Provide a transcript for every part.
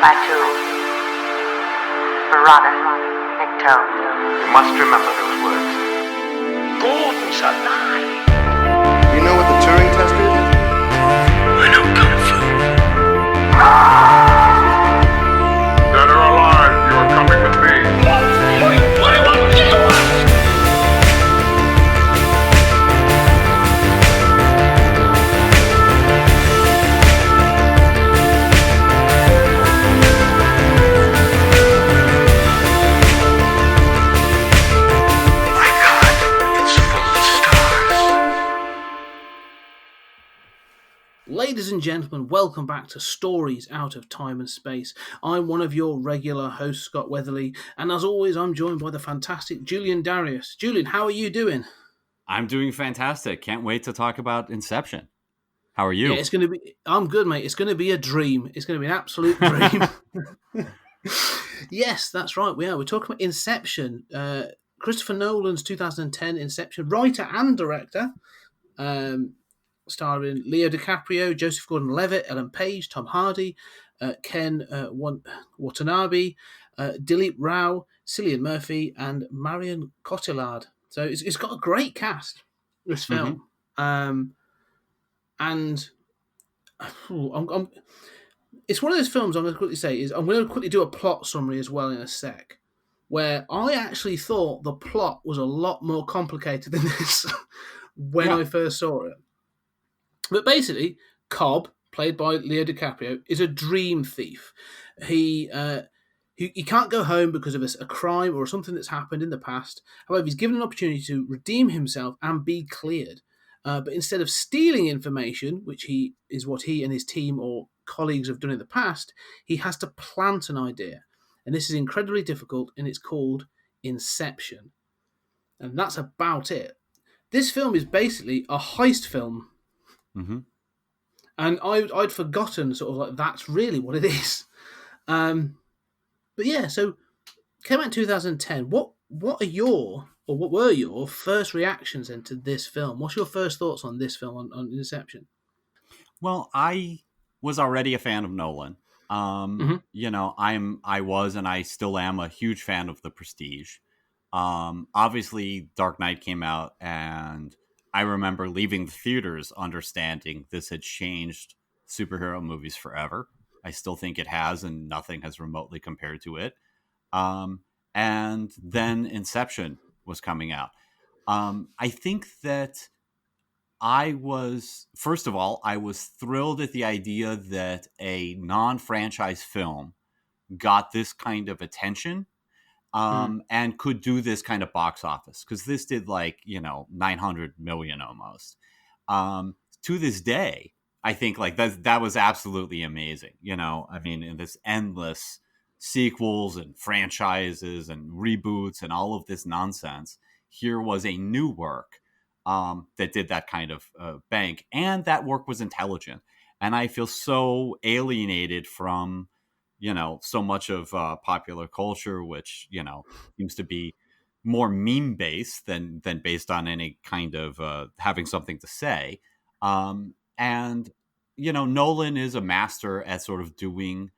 Batu, Barada, Nikto. You must remember those words. Gordon's alive! You know what the Turing test is? I know Kung Fu. Dead or alive, you are coming with me. My God, it's full of stars. Ladies and gentlemen, welcome back to Stories Out of Time and Space. I'm one of your regular hosts, Scott Weatherly, and as always, I'm joined by the fantastic Julian Darius. Julian, how are you doing? I'm doing fantastic. Can't wait to talk about Inception. How are you? Yeah, it's going to be. I'm good, mate. It's going to be a dream. It's going to be an absolute dream. Yes, that's right. We are. We're talking about Inception. Christopher Nolan's 2010 Inception, writer and director. Starring Leo DiCaprio, Joseph Gordon-Levitt, Ellen Page, Tom Hardy, Ken Watanabe, Dilip Rao, Cillian Murphy, and Marion Cotillard. So it's got a great cast, this film. And it's one of those films I'm going to quickly say is I'm going to quickly do a plot summary as well in a sec, where I actually thought the plot was a lot more complicated than this when I first saw it. But basically, Cobb, played by Leo DiCaprio, is a dream thief. He can't go home because of a crime or something that's happened in the past. However, he's given an opportunity to redeem himself and be cleared. But instead of stealing information, which is what he and his team or colleagues have done in the past, he has to plant an idea. And this is incredibly difficult, and it's called Inception. And that's about it. This film is basically a heist film. Mm-hmm. And I'd forgotten sort of like that's really what it is. But yeah, so came out in 2010. What were your first reactions into this film? What's your first thoughts on this film on Inception? Well, I was already a fan of Nolan. You know, I was and I still am a huge fan of The Prestige. Obviously, Dark Knight came out, and I remember leaving the theaters understanding this had changed superhero movies forever. I still think it has, and nothing has remotely compared to it. And then Inception was coming out. I think that first of all, I was thrilled at the idea that a non-franchise film got this kind of attention. And could do this kind of box office, because this did 900 million almost. To this day, I think that was absolutely amazing. You know, I mean, in this endless sequels and franchises and reboots and all of this nonsense, here was a new work that did that kind of bank, and that work was intelligent. And I feel so alienated from so much of popular culture, which, seems to be more meme based than based on any kind of having something to say. And, Nolan is a master at sort of doing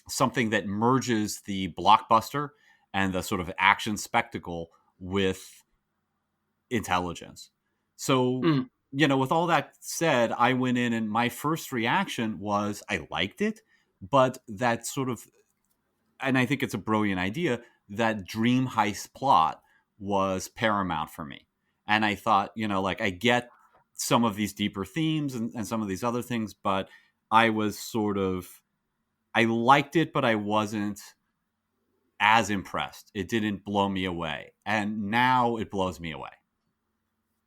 something that merges the blockbuster and the sort of action spectacle with intelligence. So, with all that said, I went in and my first reaction was I liked it. But that sort of, and I think it's a brilliant idea, that dream heist plot was paramount for me. And I thought, I get some of these deeper themes and some of these other things, but I liked it, but I wasn't as impressed. It didn't blow me away. And now it blows me away.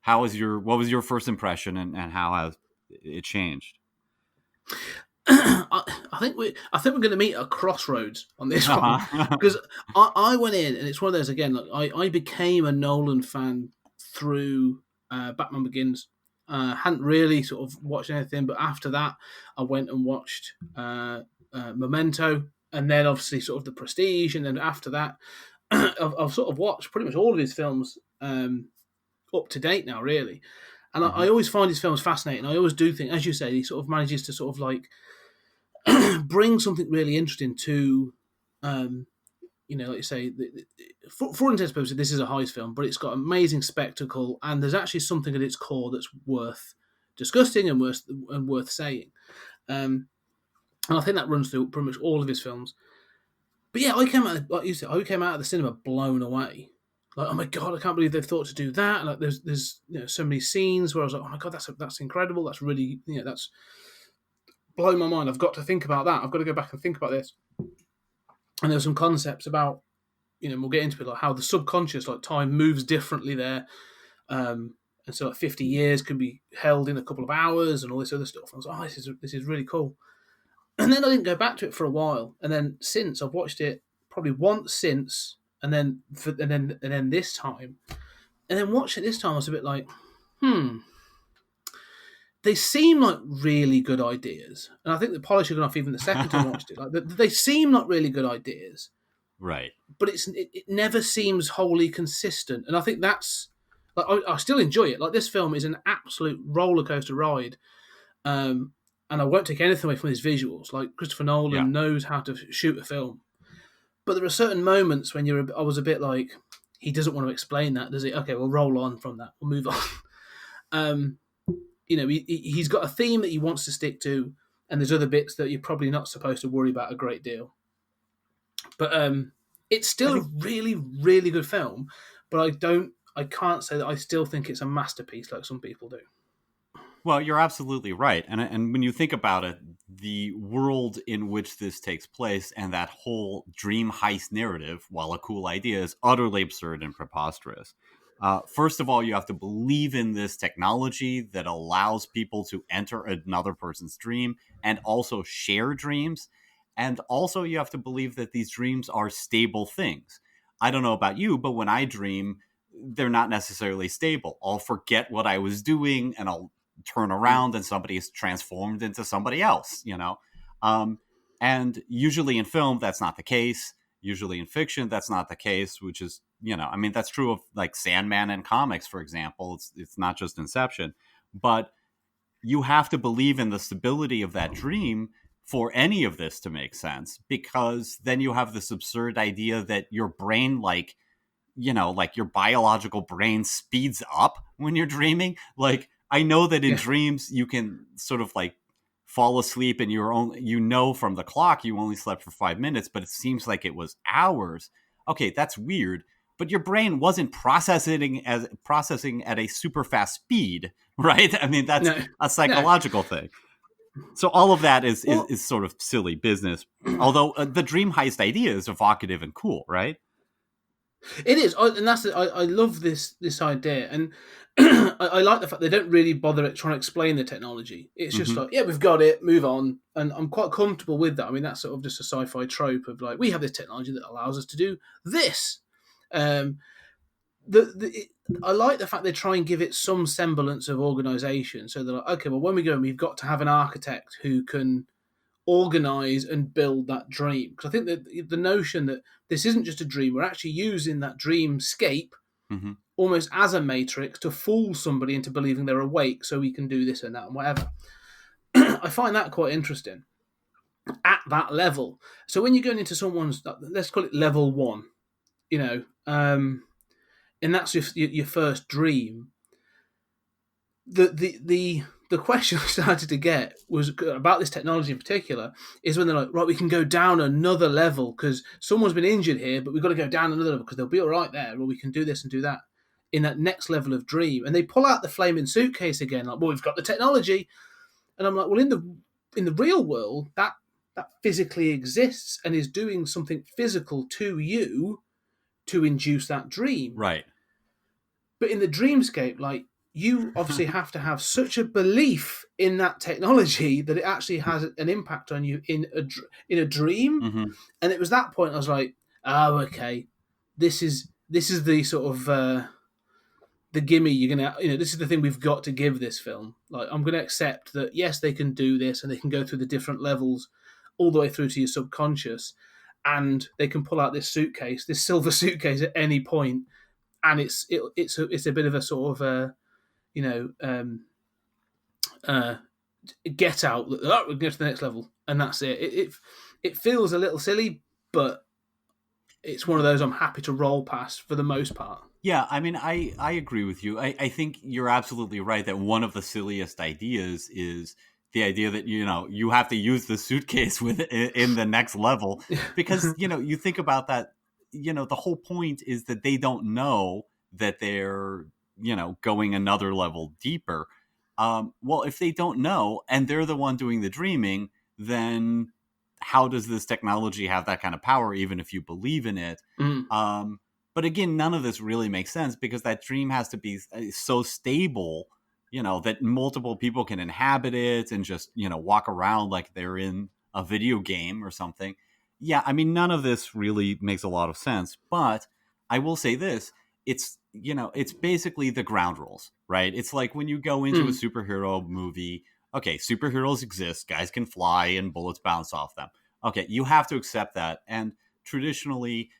What was your first impression, and how has it changed? I think we're going to meet at a crossroads on this one, because I went in, and it's one of those again. I became a Nolan fan through Batman Begins. Hadn't really sort of watched anything, but after that, I went and watched Memento, and then obviously sort of The Prestige, and then after that, I've sort of watched pretty much all of his films up to date now, really. And I always find his films fascinating. I always do think, as you say, he sort of manages to sort of bring something really interesting to, like you say, for intents and purposes, this is a heist film, but it's got amazing spectacle, and there's actually something at its core that's worth discussing and worth saying. And I think that runs through pretty much all of his films. But yeah, I came out, like you said, of the cinema blown away. Like, oh my god, I can't believe they've thought to do that. Like, there's so many scenes where I was like, oh my god, that's incredible. That's really, that's blown my mind. I've got to think about that. I've got to go back and think about this. And there's some concepts about, we'll get into it, like how the subconscious, like time moves differently there. And so like 50 years can be held in a couple of hours and all this other stuff. I was like, oh, this is really cool. And then I didn't go back to it for a while. And then since I've watched it probably once since, and then this time, and then watched it this time, I was a bit like, they seem like really good ideas. And I think the polish had gone off even the second time I watched it. Like they seem like really good ideas. Right. But it never seems wholly consistent. And I think that's, like, I still enjoy it. Like, this film is an absolute roller coaster ride. And I won't take anything away from his visuals. Like, Christopher Nolan knows how to shoot a film. But there are certain moments when I was a bit like, he doesn't want to explain that, does he? Okay, we'll roll on from that. We'll move on. He's got a theme that he wants to stick to, and there's other bits that you're probably not supposed to worry about a great deal. But it's still a really, really good film. But I can't say that I still think it's a masterpiece like some people do. Well, you're absolutely right. And when you think about it, the world in which this takes place and that whole dream heist narrative, while a cool idea, is utterly absurd and preposterous. First of all, you have to believe in this technology that allows people to enter another person's dream and also share dreams. And also you have to believe that these dreams are stable things. I don't know about you, but when I dream, they're not necessarily stable. I'll forget what I was doing and I'll turn around and somebody is transformed into somebody else, and usually in film, that's not the case. Usually in fiction, that's not the case, which is, that's true of like Sandman and comics, for example. It's not just Inception, but you have to believe in the stability of that dream for any of this to make sense, because then you have this absurd idea that your brain, like your biological brain speeds up when you're dreaming. Like, I know that in dreams you can sort of like fall asleep and from the clock you only slept for 5 minutes, but it seems like it was hours. Okay, that's weird. But your brain wasn't processing at a super fast speed, right? I mean, that's a psychological thing. So all of that is sort of silly business. Although the dream heist idea is evocative and cool, right? It is, and I love this idea, and I like the fact they don't really bother at trying to explain the technology. It's just like, we've got it, move on, and I'm quite comfortable with that. I mean, that's sort of just a sci-fi trope of like, we have this technology that allows us to do this. I like the fact they try and give it some semblance of organisation. So they're like, okay, well, when we go, we've got to have an architect who can organize and build that dream. Because I think that the notion that this isn't just a dream, we're actually using that dreamscape almost as a matrix to fool somebody into believing they're awake so we can do this and that and whatever. I find that quite interesting at that level. So when you're going into someone's, let's call it level 1, and that's your first dream, the question I started to get was about this technology in particular, is when they're like, right, we can go down another level because someone's been injured here, but we've got to go down another level because they'll be all right there, or we can do this and do that in that next level of dream. And they pull out the flaming suitcase again, like, well, we've got the technology. And I'm like, well, in the real world, that physically exists and is doing something physical to you to induce that dream. Right. But in the dreamscape, like, you obviously have to have such a belief in that technology that it actually has an impact on you in a dream. And it was that point I was like, oh, okay, this is the sort of the gimme you're gonna, this is the thing we've got to give this film. Like, I'm gonna accept that yes, they can do this and they can go through the different levels all the way through to your subconscious, and they can pull out this silver suitcase at any point, and it's a bit of a sort of get out. Oh, we're going to the next level. and that's it. It feels a little silly, but it's one of those I'm happy to roll past for the most part. Yeah, I mean, I agree with you. I think you're absolutely right that one of the silliest ideas is the idea that, you have to use the suitcase in the next level, because, you think about that, the whole point is that they don't know that they're, going another level deeper. Well, if they don't know and they're the one doing the dreaming, then how does this technology have that kind of power, even if you believe in it? Mm. But again, none of this really makes sense, because that dream has to be so stable, that multiple people can inhabit it and just, walk around like they're in a video game or something. Yeah, I mean, none of this really makes a lot of sense. But I will say this, it's basically the ground rules, right? It's like when you go into a superhero movie, okay, superheroes exist, guys can fly and bullets bounce off them. Okay, you have to accept that. And traditionally,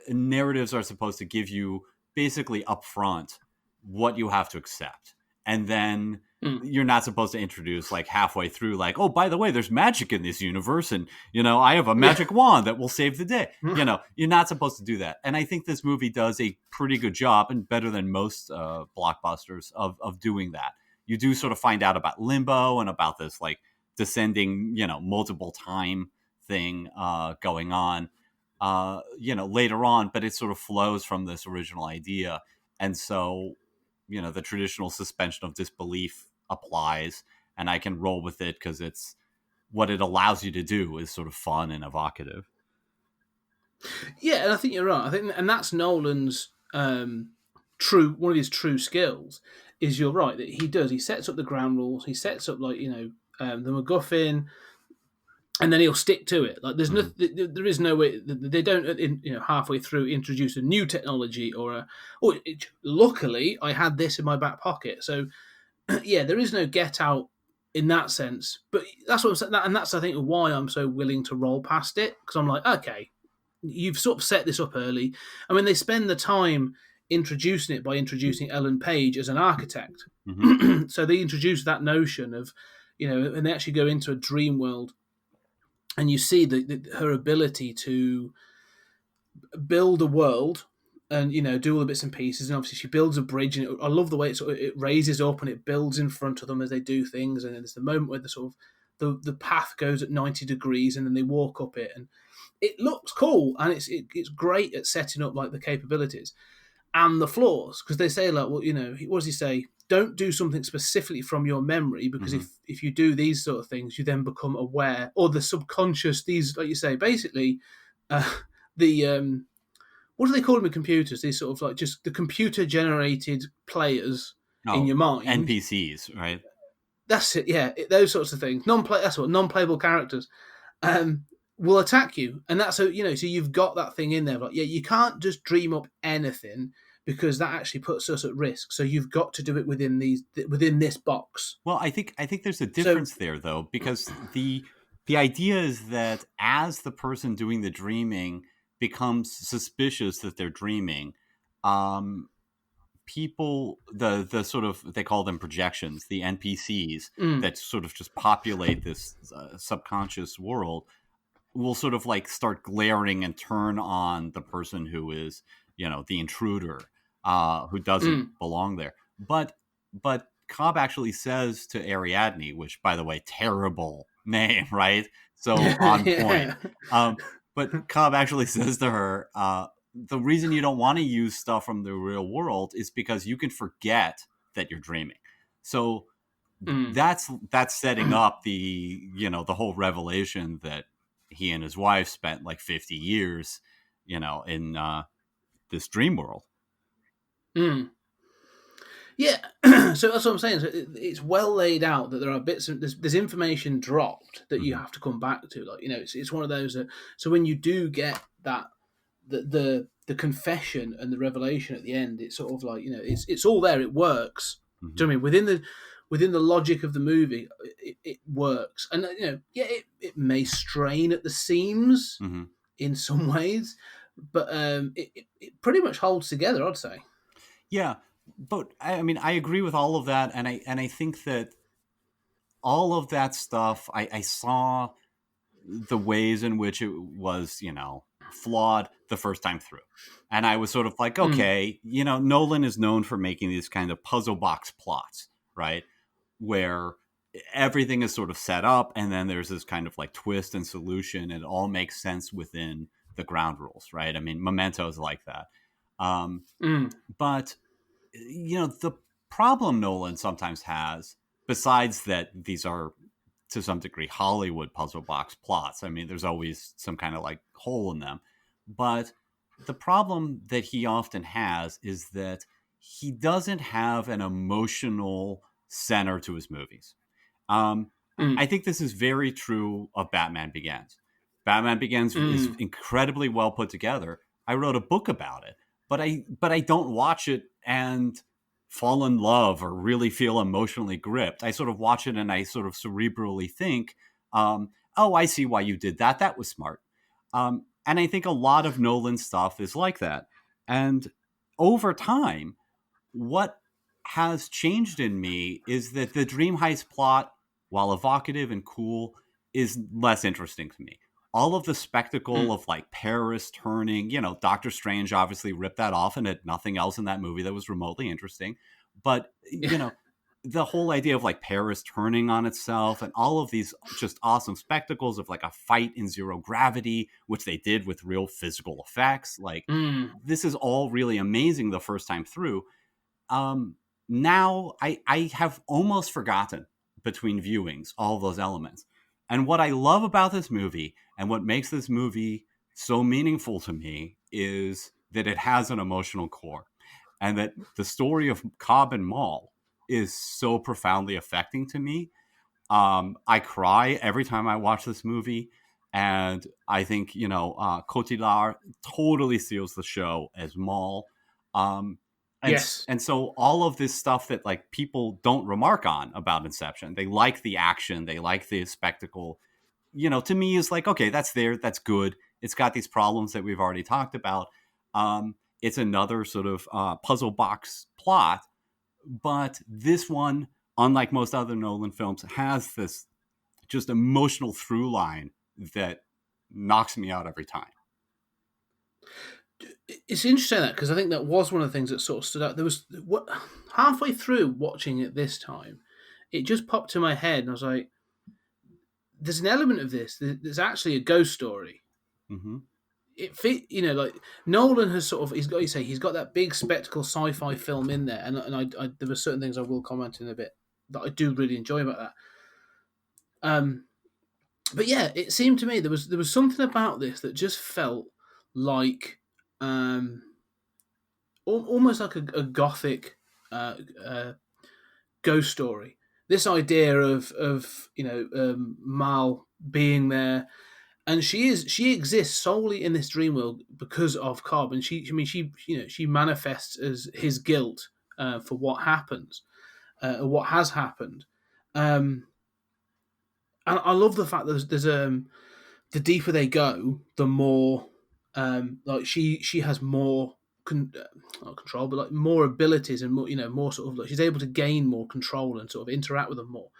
narratives are supposed to give you basically upfront what you have to accept, and then you're not supposed to introduce like halfway through, like, oh, by the way, there's magic in this universe, and I have a magic wand that will save the day. You're not supposed to do that, and I think this movie does a pretty good job, and better than most blockbusters, of doing that. You do sort of find out about limbo and about this like descending multiple time thing going on later on, but it sort of flows from this original idea. And so the traditional suspension of disbelief applies, and I can roll with it because it's what it allows you to do is sort of fun and evocative. Yeah, and I think you're right. I think, and that's Nolan's one of his true skills. Is, you're right, that he sets up the ground rules. He sets up like the MacGuffin, and then he'll stick to it. Like there is no way they don't halfway through introduce a new technology luckily I had this in my back pocket. So yeah, there is no get out in that sense. But that's what I'm saying, and that's I think why I'm so willing to roll past it, because I'm like, okay, you've sort of set this up early. I mean, they spend the time introducing it by introducing Ellen Page as an architect. Mm-hmm. So they introduce that notion of and they actually go into a dream world. And you see her ability to build a world and, do all the bits and pieces. And obviously she builds a bridge. And I love the way it raises up and it builds in front of them as they do things. And then there's the moment where the path goes at 90 degrees and then they walk up it. And it looks cool. And it's great at setting up like the capabilities and the flaws. Because they say like, well, what does he say? Don't do something specifically from your memory, because if you do these sort of things, you then become aware, or the subconscious, these, like you say, basically the what do they call them in computers? These sort of like just the computer generated players in your mind. NPCs, right? That's it, yeah. Those sorts of things. That's what non-playable characters will attack you. And that's so you've got that thing in there. Like, yeah, you can't just dream up anything, because that actually puts us at risk. So you've got to do it within this box. Well, I think there's a difference there, though, because the idea is that as the person doing the dreaming becomes suspicious that they're dreaming, people, the sort of, they call them projections, the NPCs that sort of just populate this subconscious world, will sort of like start glaring and turn on the person who is, the intruder. Who doesn't belong there. But Cobb actually says to Ariadne, which, by the way, terrible name, right? So on point. But Cobb actually says to her, the reason you don't want to use stuff from the real world is because you can forget that you're dreaming. So that's setting up the whole revelation that he and his wife spent like 50 years, in this dream world. Yeah, so that's what I'm saying. So it's well laid out that there are bits of there's information dropped that you have to come back to. Like it's one of those that, so when you do get that the confession and the revelation at the end, it's sort of like it's all there. It works. Do you know what I mean? Within the logic of the movie, it works. And it may strain at the seams in some ways, but it pretty much holds together, I'd say. Yeah, but I mean, I agree with all of that, and I think that all of that stuff, I saw the ways in which it was, flawed the first time through. And I was sort of like, okay, Nolan is known for making these kind of puzzle box plots, right? Where everything is sort of set up and then there's this kind of like twist and solution, and it all makes sense within the ground rules, right? I mean, Memento is like that. But, the problem Nolan sometimes has, besides that these are to some degree Hollywood puzzle box plots. I mean, there's always some kind of like hole in them. But the problem that he often has is that he doesn't have an emotional center to his movies. I think this is very true of Batman Begins. Batman Begins is incredibly well put together. I wrote a book about it, but I don't watch it and fall in love or really feel emotionally gripped. I sort of watch it and I sort of cerebrally think, oh, I see why you did that. That was smart. And I think a lot of Nolan stuff is like that. And over time, what has changed in me is that the Dream Heist plot, while evocative and cool, is less interesting to me. All of the spectacle of like Paris turning, Doctor Strange obviously ripped that off and had nothing else in that movie that was remotely interesting. But, the whole idea of like Paris turning on itself and all of these just awesome spectacles of like a fight in zero gravity, which they did with real physical effects. Like this is all really amazing the first time through. Now I have almost forgotten between viewings all of those elements. And what I love about this movie and what makes this movie so meaningful to me is that it has an emotional core, and that the story of Cobb and Maul is so profoundly affecting to me. I cry every time I watch this movie, and I think, Cotillard totally steals the show as Maul. And so all of this stuff that like people don't remark on about Inception, they like the action, they like the spectacle, to me is like, okay, that's there. That's good. It's got these problems that we've already talked about. It's another sort of puzzle box plot, but this one, unlike most other Nolan films, has this just emotional through line that knocks me out every time. It's interesting that, because I think that was one of the things that sort of stood out. There was halfway through watching it this time, it just popped to my head, and I was like, "There's an element of this. There's actually a ghost story." Mm-hmm. It fit, like Nolan has sort of he's got that big spectacle sci-fi film in there, and I there were certain things I will comment in a bit that I do really enjoy about that. But yeah, it seemed to me there was something about this that just felt like almost like a gothic ghost story. This idea of Mal being there, and she exists solely in this dream world because of Cobb, and she manifests as his guilt for what happens, or what has happened. And I love the fact that there's the deeper they go, the more like she has more not control, but like more abilities and more more sort of like she's able to gain more control and sort of interact with them more.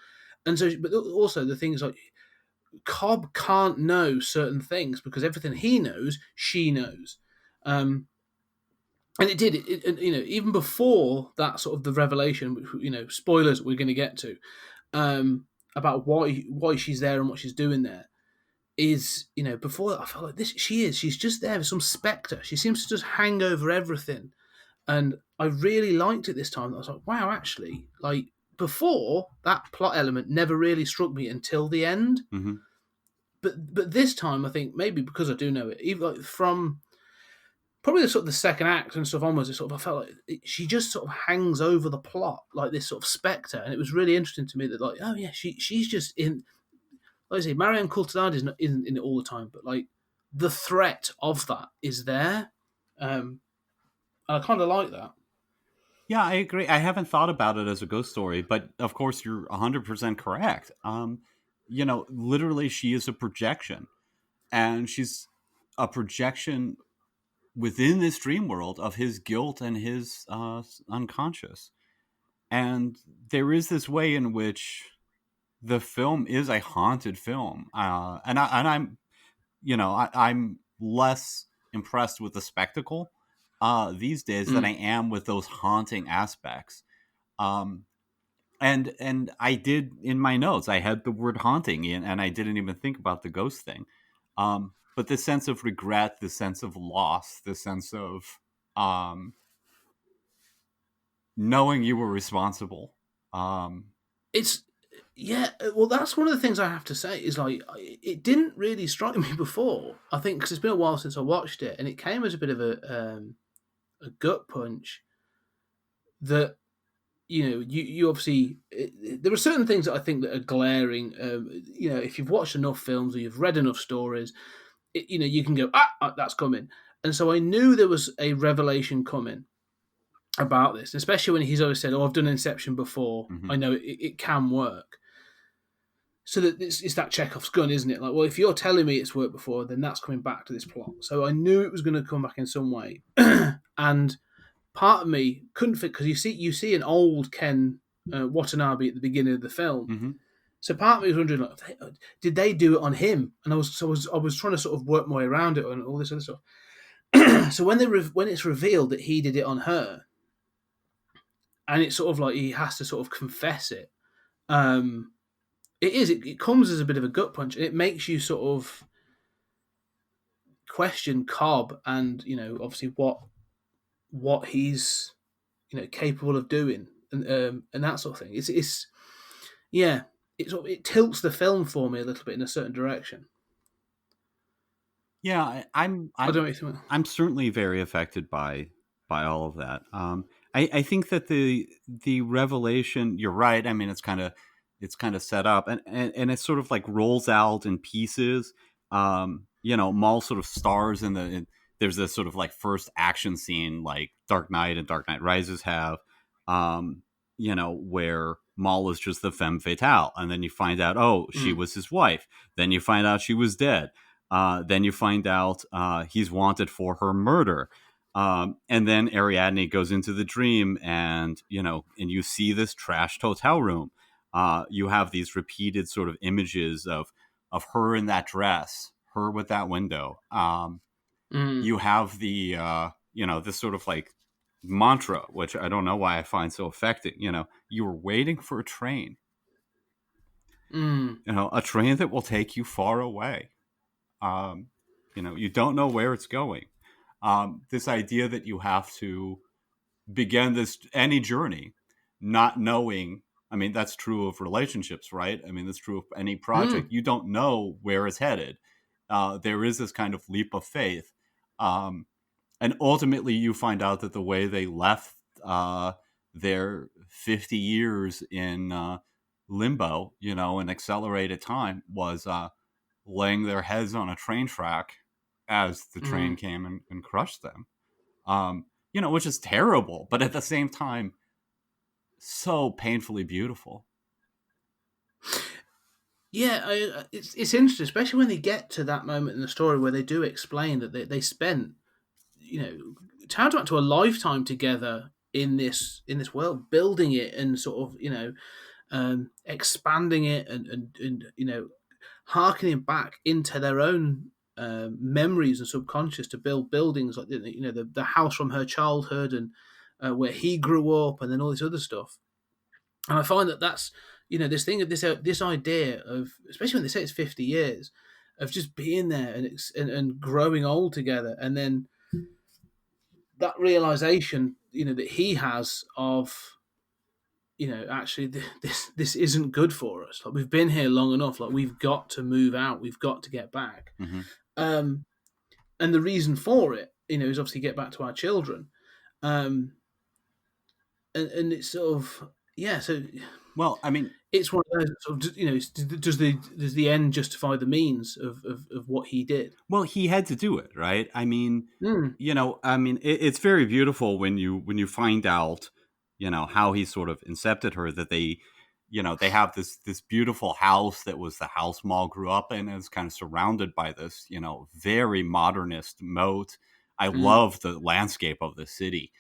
And so, but also the things like Cobb can't know certain things because everything he knows, she knows. And it did it even before that sort of the revelation, which spoilers we're going to get to, about why she's there and what she's doing there. Is before that I felt like she's just there as some spectre. She seems to just hang over everything, and I really liked it this time. I was like, wow, actually, like before that plot element never really struck me until the end. Mm-hmm. But this time I think maybe because I do know it, even like from probably the sort of the second act and stuff onwards, I felt like she just sort of hangs over the plot like this sort of spectre, and it was really interesting to me that like, oh yeah, she's just in. Like I say, Marion Cotillard isn't in it all the time, but like the threat of that is there. And I kind of like that. Yeah, I agree. I haven't thought about it as a ghost story, but of course you're 100% correct. Literally she is a projection, and she's a projection within this dream world of his guilt and his unconscious. And there is this way in which the film is a haunted film, I'm I'm less impressed with the spectacle these days than I am with those haunting aspects. Um, and I did in my notes, I had the word haunting in, and I didn't even think about the ghost thing. But the sense of regret, the sense of loss, the sense of um, knowing you were responsible. It's yeah. Well, that's one of the things I have to say is like it didn't really strike me before. I think because it's been a while since I watched it, and it came as a bit of a gut punch that you obviously there are certain things that I think that are glaring. If you've watched enough films or you've read enough stories, you can go that's coming. And so I knew there was a revelation coming about this, especially when he's always said, "Oh, I've done Inception before. Mhm. I know it can work." So that it's that Chekhov's gun, isn't it? Like, well, if you're telling me it's worked before, then that's coming back to this plot. So I knew it was going to come back in some way, and part of me couldn't fit because you see an old Ken Watanabe at the beginning of the film. Mm-hmm. So part of me was wondering, like, did they do it on him? And I was trying to sort of work my way around it and all this other stuff. So when when it's revealed that he did it on her, and it's sort of like he has to sort of confess it. It comes as a bit of a gut punch, and it makes you sort of question Cobb and obviously what he's capable of doing and that sort of thing. It's yeah, it tilts the film for me a little bit in a certain direction. Yeah, I don't know if you think. I'm certainly very affected by all of that. I think that the revelation, you're right. I mean, it's kind of set up, and it sort of like rolls out in pieces. Maul sort of stars there's this sort of like first action scene like Dark Knight and Dark Knight Rises have, where Maul is just the femme fatale, and then you find out, oh, she was his wife. Then you find out she was dead. Then you find out he's wanted for her murder. And then Ariadne goes into the dream, and you see this trashed hotel room. You have these repeated sort of images of her in that dress, her with that window. You have the this sort of like mantra, which I don't know why I find so affecting. You're waiting for a train. A train that will take you far away. You don't know where it's going. This idea that you have to begin any journey not knowing. I mean, that's true of relationships, right? I mean, that's true of any project. You don't know where it's headed. There is this kind of leap of faith. And ultimately you find out that the way they left their 50 years in limbo, in accelerated time, was laying their heads on a train track as the train came and crushed them. Which is terrible, but at the same time, so painfully beautiful. Yeah, it's interesting, especially when they get to that moment in the story where they do explain that they spent, tantamount to a lifetime together in this world, building it and sort of expanding it and harkening back into their own memories and subconscious to build buildings like the house from her childhood and where he grew up, and then all this other stuff. And I find that's this thing of this idea of, especially when they say it's 50 years of just being there and growing old together, and then that realization that he has of actually this isn't good for us. Like, we've been here long enough. Like, we've got to move out. We've got to get back. And the reason for it, is obviously get back to our children. And it's sort of So, well, I mean, it's one of those sort of, does the end justify the means of what he did? Well, he had to do it, right? I mean, it's very beautiful when you find out, how he sort of incepted her, that they have this beautiful house that was the house Maul grew up in, and is kind of surrounded by this, very modernist moat. I love the landscape of the city.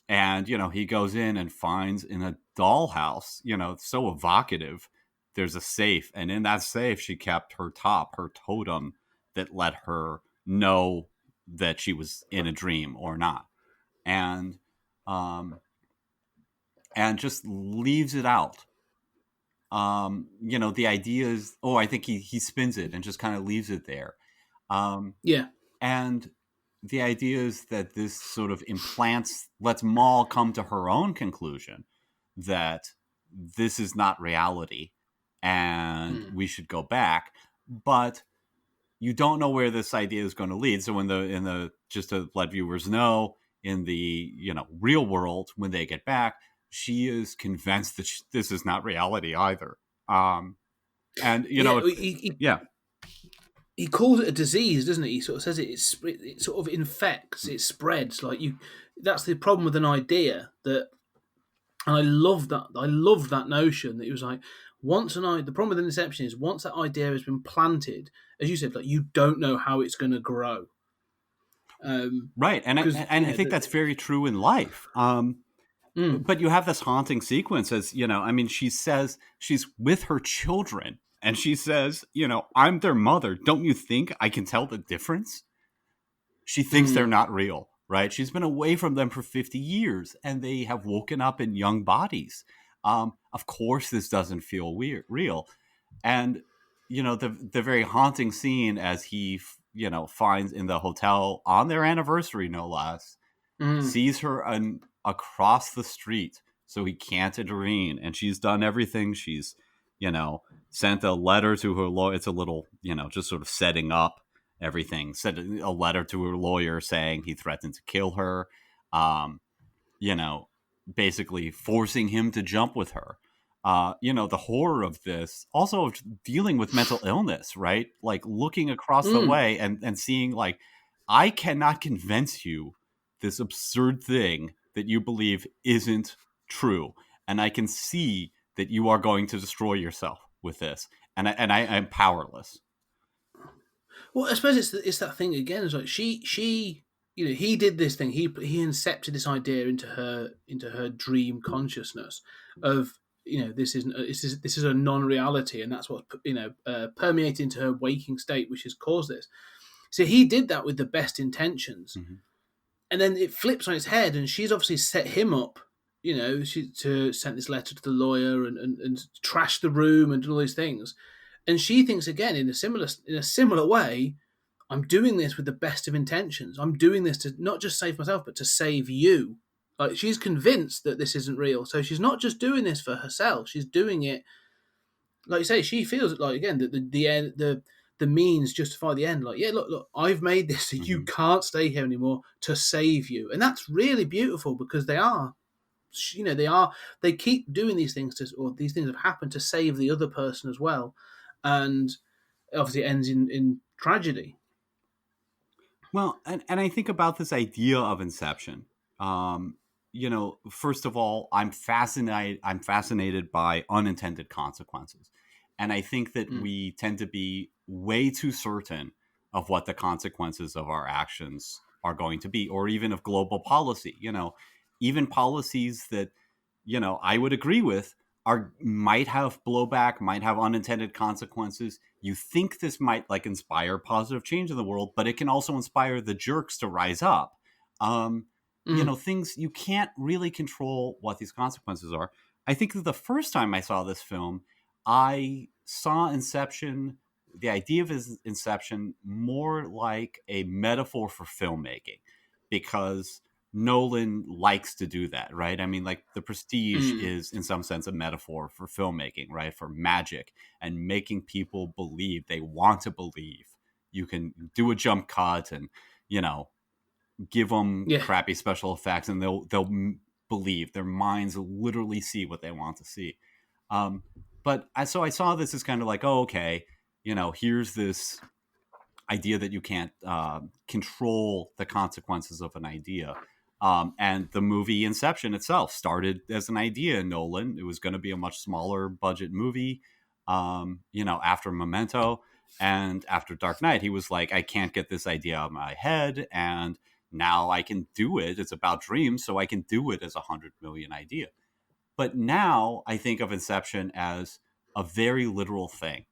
And, he goes in and finds in a dollhouse, so evocative, there's a safe. And in that safe, she kept her totem that let her know that she was in a dream or not. And, and just leaves it out. The idea is, I think he spins it and just kind of leaves it there. Yeah. And the idea is that this sort of lets Maul come to her own conclusion that this is not reality and we should go back. But you don't know where this idea is going to lead. So just to let viewers know, in the, real world, when they get back, she is convinced that this is not reality either. And, he calls it a disease, doesn't he? He sort of says it sort of infects, it spreads. Like that's the problem with an idea that, and I love that. I love that notion that he was like, the problem with Inception is once that idea has been planted, as you said, like you don't know how it's going to grow. Right, and I think that's very true in life. But you have this haunting sequence, as she says she's with her children. And she says, I'm their mother. Don't you think I can tell the difference? She thinks they're not real, right? She's been away from them for 50 years and they have woken up in young bodies. Of course, this doesn't feel real. And, the very haunting scene as he, finds in the hotel on their anniversary, no less, sees her across the street so he can't intervene. And she's done everything. She's, sent a letter to her lawyer. It's a little, just sort of setting up everything. Sent a letter to her lawyer saying he threatened to kill her, basically forcing him to jump with her. The horror of this, also of dealing with mental illness, right? Like looking across the way and seeing like, I cannot convince you this absurd thing that you believe isn't true. And I can see that you are going to destroy yourself with this, and I'm powerless. Well, I suppose it's that thing again. It's like she, he did this thing. He incepted this idea into her dream consciousness of this is a non-reality, and that's what permeated into her waking state, which has caused this. So he did that with the best intentions, and then it flips on its head, and she's obviously set him up. She sent this letter to the lawyer and trashed the room and did all these things. And she thinks again in a similar way, I'm doing this with the best of intentions. I'm doing this to not just save myself, but to save you. Like she's convinced that this isn't real. So she's not just doing this for herself. She's doing it, like you say, she feels like again that the means justify the end. Like, yeah, look, I've made this so you can't stay here anymore to save you. And that's really beautiful because they keep doing these things or these things have happened to save the other person as well, and obviously it ends in tragedy. Well, and I think about this idea of Inception. First of all, I'm fascinated by unintended consequences, and I think that we tend to be way too certain of what the consequences of our actions are going to be, or even of global policy. Even policies that, I would agree with might have blowback, might have unintended consequences. You think this might inspire positive change in the world, but it can also inspire the jerks to rise up. Things you can't really control what these consequences are. I think that the first time I saw this film, I saw Inception, the idea of Inception, more like a metaphor for filmmaking, because Nolan likes to do that, right? I mean, like The Prestige is in some sense a metaphor for filmmaking, right? For magic and making people believe they want to believe. You can do a jump cut and, give them crappy special effects and they'll believe. Their minds literally see what they want to see. But I saw this as kind of like, oh, okay, here's this idea that you can't control the consequences of an idea. And the movie Inception itself started as an idea in Nolan. It was going to be a much smaller budget movie, after Memento and after Dark Knight. He was like, I can't get this idea out of my head. And Now I can do it. It's about dreams, so I can do it as a 100 million idea. But now I think of Inception as a very literal thing.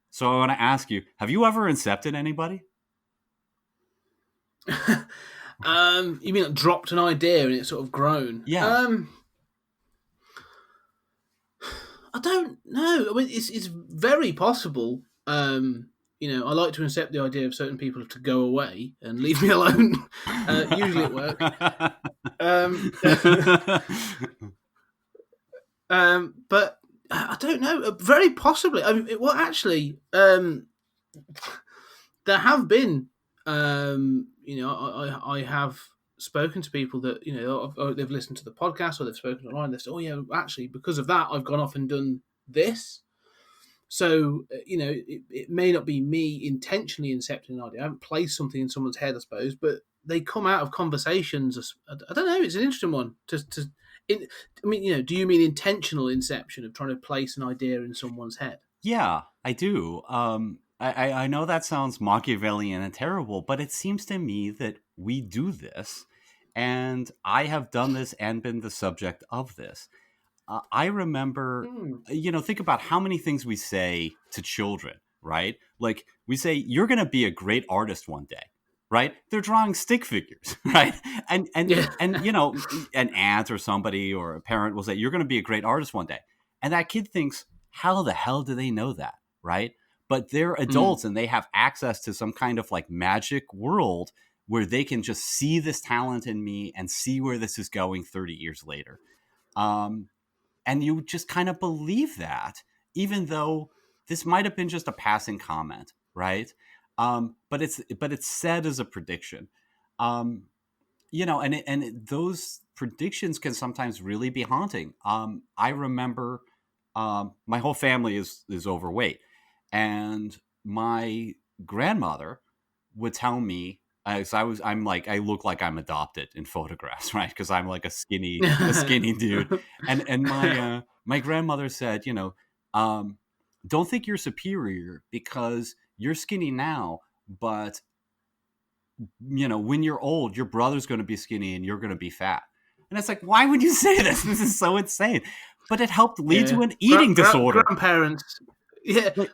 So I want to ask you, have you ever incepted anybody? You mean like dropped an idea and it's sort of grown? Yeah. I don't know. I mean, it's very possible. I like to incept the idea of certain people to go away and leave me alone. Usually at work. But I don't know. Very possibly. I mean, actually, there have been. I have spoken to people that they've listened to the podcast or they've spoken online. They say, "Oh yeah, actually, because of that, I've gone off and done this." So it may not be me intentionally incepting an idea. I haven't placed something in someone's head, I suppose, but they come out of conversations. I don't know. It's an interesting one. Do you mean intentional inception of trying to place an idea in someone's head? Yeah, I do. I know that sounds Machiavellian and terrible, but it seems to me that we do this, and I have done this and been the subject of this. I remember, think about how many things we say to children, right? Like we say, you're going to be a great artist one day, right? They're drawing stick figures, right? And an aunt or somebody or a parent will say, you're going to be a great artist one day. And that kid thinks, how the hell do they know that, right? But they're adults and they have access to some kind of like magic world where they can just see this talent in me and see where this is going 30 years later. And you just kind of believe that, even though this might have been just a passing comment, right? But it's said as a prediction, and those predictions can sometimes really be haunting. I remember my whole family is overweight, and my grandmother would tell me. I look like I'm adopted in photographs, right? Because I'm like a skinny dude. And my grandmother said, don't think you're superior because you're skinny now, but when you're old, your brother's going to be skinny and you're going to be fat. And it's like, why would you say this? This is so insane. But it helped lead to an eating disorder.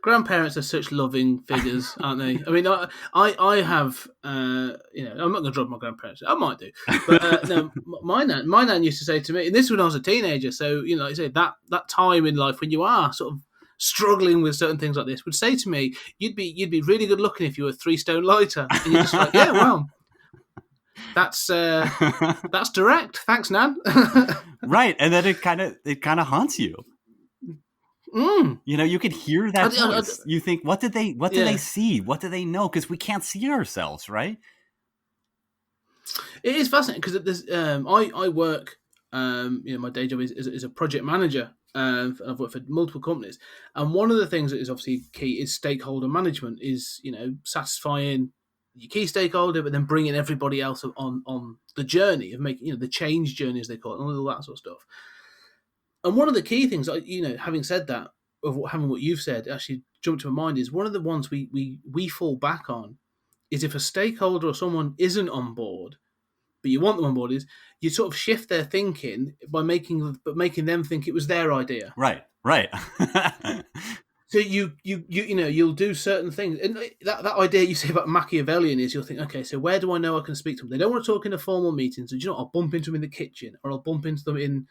Grandparents are such loving figures, aren't they? I mean, I have, I'm not going to drop my grandparents. I might do, but no, my nan used to say to me, and this was when I was a teenager. So like I say, that time in life when you are sort of struggling with certain things like this, would say to me, you'd be really good looking if you were 3 stone lighter, and you're just like, yeah, well. That's direct. Thanks, Nan. Right, and then it kind of haunts you. You can hear that voice. You think, what did they see? What do they know? Because we can't see ourselves, right? It is fascinating because I work. My day job is a project manager. I've worked for multiple companies, and one of the things that is obviously key is stakeholder management. Is satisfying your key stakeholder, but then bringing everybody else on the journey of making the change journey, as they call it, and all that sort of stuff. And one of the key things, having said that, having what you've said, actually jumped to my mind is one of the ones we fall back on is if a stakeholder or someone isn't on board, but you want them on board, is you sort of shift their thinking by making them think it was their idea. Right. So you'll do certain things, and that idea you say about Machiavellian is you'll think, okay, so where do I know I can speak to them? They don't want to talk in a formal meeting, so I'll bump into them in the kitchen, or I'll bump into them in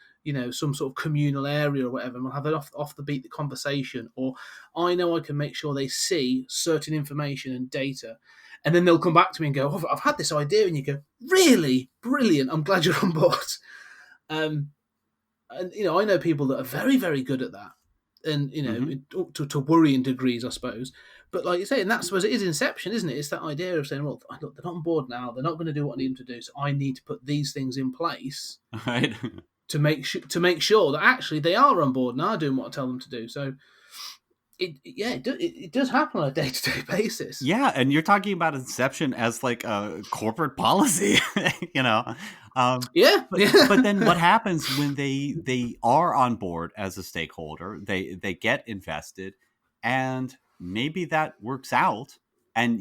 some sort of communal area or whatever, and we'll have an off the beat conversation, or I know I can make sure they see certain information and data, and then they'll come back to me and go, oh, I've had this idea, and you go, really brilliant, I'm glad you're on board. And I know people that are very, very good at that. And to worrying degrees, I suppose. But like you say, and that's what it is. Inception, isn't it? It's that idea of saying, "Well, look, they're not on board now. They're not going to do what I need them to do. So I need to put these things in place, right, to make sure that actually they are on board and are doing what I tell them to do." So, it does happen on a day-to-day basis. Yeah, and you're talking about Inception as like a corporate policy, But then what happens when they are on board as a stakeholder? They get invested, and maybe that works out, and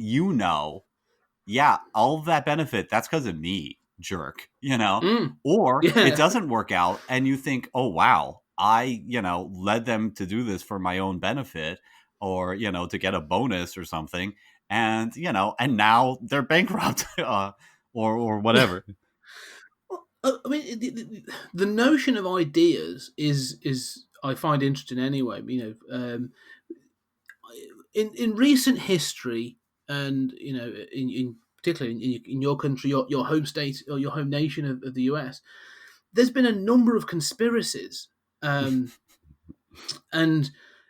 yeah, all of that benefit, that's because of me, jerk, Mm, or it yeah. doesn't work out and you think, oh, wow, I, led them to do this for my own benefit or, to get a bonus or something. And, and now they're bankrupt or whatever. Well, I mean, the notion of ideas is I find interesting anyway. In recent history, and in particularly in your country, your home state or your home nation of the US, there's been a number of conspiracies, and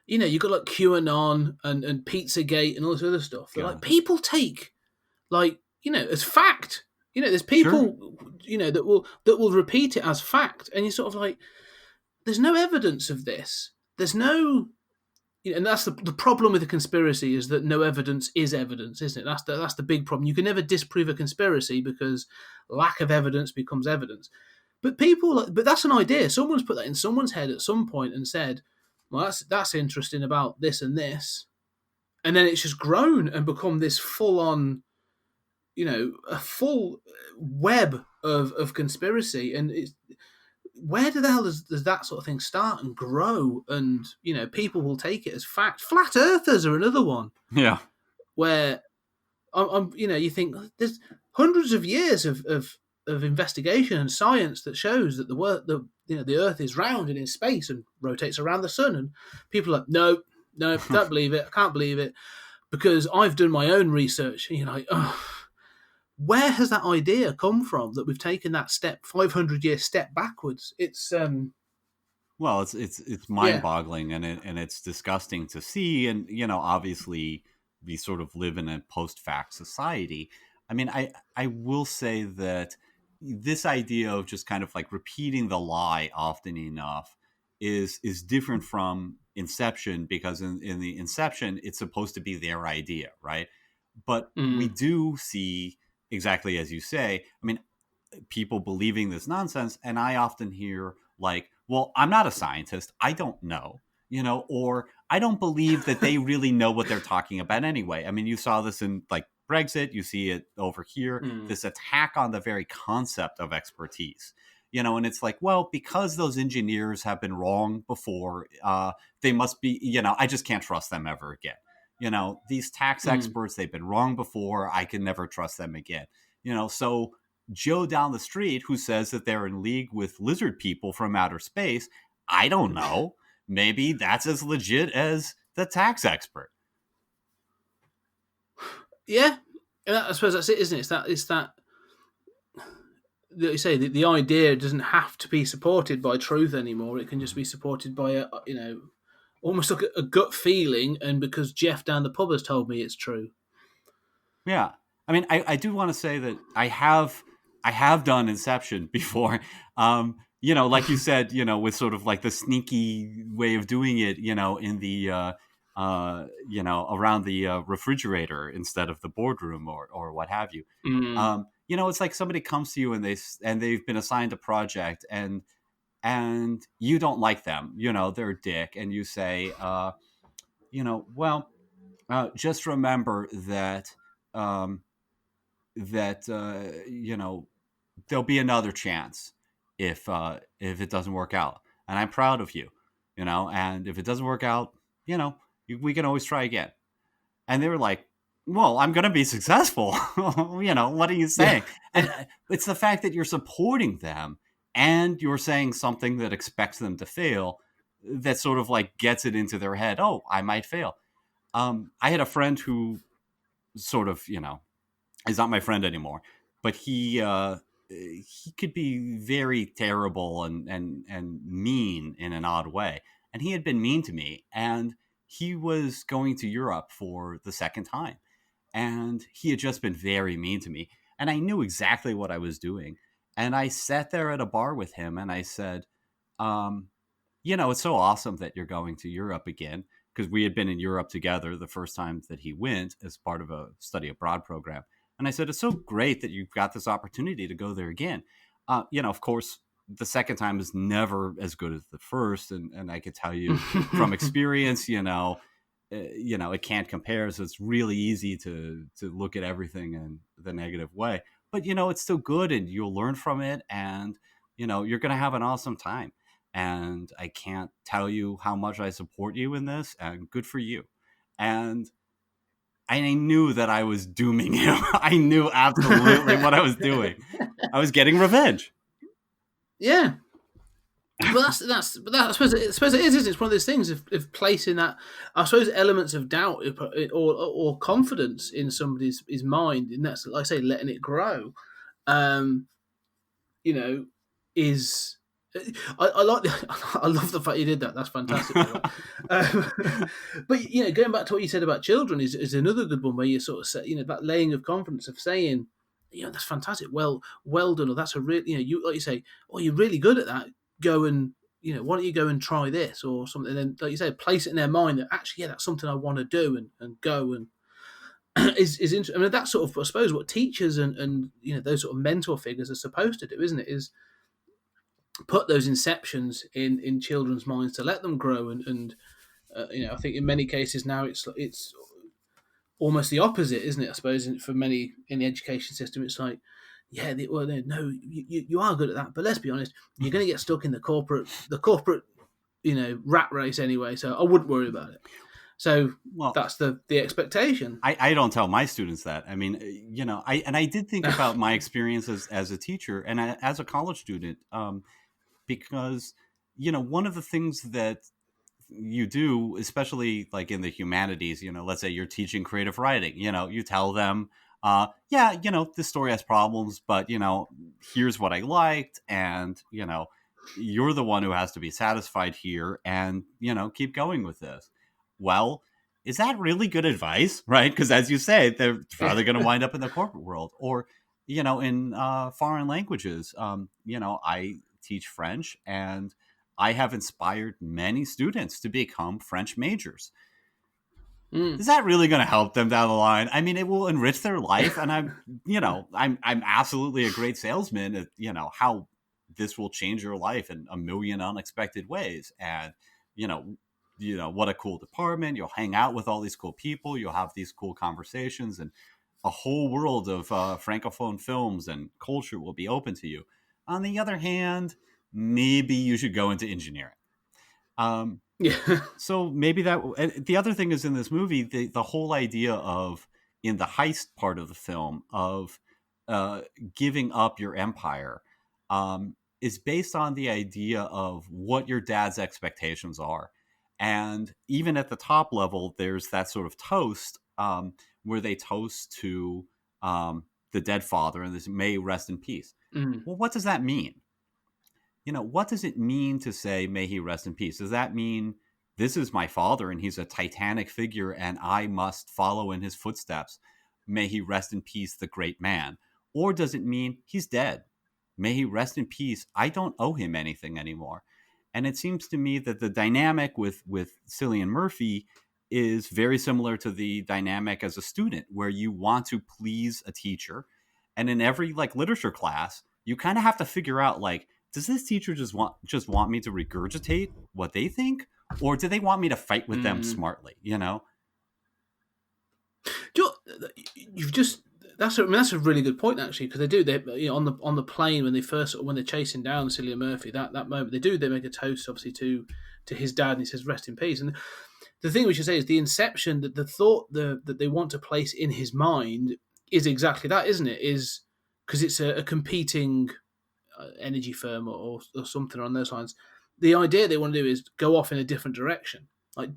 you got like QAnon and Pizzagate and all this other stuff that like God. people take like as fact. There's Sure. people that will repeat it as fact, and you're sort of like, there's no evidence of this. There's no, and that's the problem with a conspiracy, is that no evidence is evidence, isn't it? That's the big problem. You can never disprove a conspiracy because lack of evidence becomes evidence. But but that's an idea. Someone's put that in someone's head at some point and said, "Well, that's interesting about this and this," and then it's just grown and become this full on, a full web of conspiracy. And it's, where the hell does that sort of thing start and grow? And people will take it as fact. Flat earthers are another one Yeah. where you think there's hundreds of years of investigation and science that shows that the Earth is round and in space and rotates around the sun, and people are like, no, don't believe it. I can't believe it because I've done my own research. And you're like, oh, where has that idea come from that we've taken that 500-year step backwards? It's Well, it's yeah. mind-boggling and it's disgusting to see. And obviously, we sort of live in a post-fact society. I mean, I will say that this idea of just kind of like repeating the lie often enough is different from Inception, because in the Inception, it's supposed to be their idea, right? But we Mm, do see, exactly as you say, I mean, people believing this nonsense. And I often hear like, well, I'm not a scientist, I don't know, or I don't believe that they really know what they're talking about anyway. I mean, you saw this in like Brexit, you see it over here, mm. this attack on the very concept of expertise. And it's like, well, because those engineers have been wrong before, they must be, I just can't trust them ever again. These tax Mm. experts, they've been wrong before, I can never trust them again. So Joe down the street who says that they're in league with lizard people from outer space, I don't know. Maybe that's as legit as the tax expert. Yeah, I suppose that's it, isn't it? It's that you say the idea doesn't have to be supported by truth anymore. It can just be supported by almost like a gut feeling, and because Jeff down the pub has told me it's true. Yeah. I mean, I do want to say that I have done Inception before. Like you said, with sort of like the sneaky way of doing it, in the around the refrigerator instead of the boardroom or what have you. Mm. It's like somebody comes to you and they've been assigned a project and you don't like them, they're a dick, and you say, well, just remember that um, there'll be another chance if it doesn't work out, and I'm proud of you, and if it doesn't work out, we can always try again. And they were like, well, I'm going to be successful. What are you Yeah, saying? And it's the fact that you're supporting them and you're saying something that expects them to fail that sort of like gets it into their head. Oh, I might fail. I had a friend who sort of, is not my friend anymore, but he could be very terrible and mean in an odd way. And he had been mean to me, and he was going to Europe for the second time, and he had just been very mean to me, and I knew exactly what I was doing. And I sat there at a bar with him and I said, um, it's so awesome that you're going to Europe again, because we had been in Europe together the first time that he went as part of a study abroad program. And I said, it's so great that you've got this opportunity to go there again. Of course, the second time is never as good as the first. And I could tell you from experience, it can't compare. So it's really easy to look at everything and the negative way. But it's still good, and you'll learn from it, and you're gonna have an awesome time. And I can't tell you how much I support you in this, and good for you. And I knew that I was dooming him. I knew absolutely what I was doing. I was getting revenge. Yeah. But I suppose it is, isn't it? It's one of those things of placing that, I suppose, elements of doubt or confidence in somebody's mind, and that's, like I say, letting it grow. Is I like I love the fact you did that. That's fantastic. But going back to what you said about children is another good one, where you sort of say, that laying of confidence of saying, that's fantastic, well done, or that's a really, you, like you say, oh, you're really good at that, go and why don't you go and try this or something, and then, like you say, place it in their mind that actually, that's something I want to do, and go and is interesting. I mean, that's sort of, I suppose, what teachers and those sort of mentor figures are supposed to do, isn't it? Is put those inceptions in children's minds to let them grow, and I think in many cases now it's almost the opposite, isn't it? I suppose for many in the education system, it's like, no, you are good at that, but let's be honest, you're going to get stuck in the corporate rat race anyway, so I wouldn't worry about it. So that's the expectation. I don't tell my students that. I mean, I did think about my experiences as a teacher and as a college student, because one of the things that you do, especially like in the humanities, let's say you're teaching creative writing, you tell them, this story has problems, but here's what I liked, and you're the one who has to be satisfied here, and keep going with this. Well, is that really good advice, right? Because as you say, they're probably going to wind up in the corporate world, or in foreign languages. I teach French, and I have inspired many students to become French majors. Is that really going to help them down the line? I mean, it will enrich their life, and I'm absolutely a great salesman at how this will change your life in a million unexpected ways. And what a cool department. You'll hang out with all these cool people. You'll have these cool conversations, and a whole world of francophone films and culture will be open to you. On the other hand, maybe you should go into engineering. So maybe that. The other thing is, in this movie, the whole idea of, in the heist part of the film, of giving up your empire, is based on the idea of what your dad's expectations are. And even at the top level, there's that sort of toast where they toast to the dead father, and this may rest in peace. Well, what does that mean? What does it mean to say, may he rest in peace? Does that mean this is my father and he's a titanic figure and I must follow in his footsteps? May he rest in peace, the great man. Or does it mean he's dead? May he rest in peace. I don't owe him anything anymore. And it seems to me that the dynamic with Cillian Murphy is very similar to the dynamic as a student, where you want to please a teacher. And in every literature class, you kind of have to figure out, does this teacher just want me to regurgitate what they think, or do they want me to fight with them smartly? That's a really good point, actually, because they on the plane when they're chasing down Cillian Murphy, that moment they make a toast, obviously, to his dad, and he says rest in peace. And the thing we should say is the inception, that the thought that they want to place in his mind is exactly that, isn't it? Is because it's a competing energy firm or something on those lines. The idea they want to do is go off in a different direction.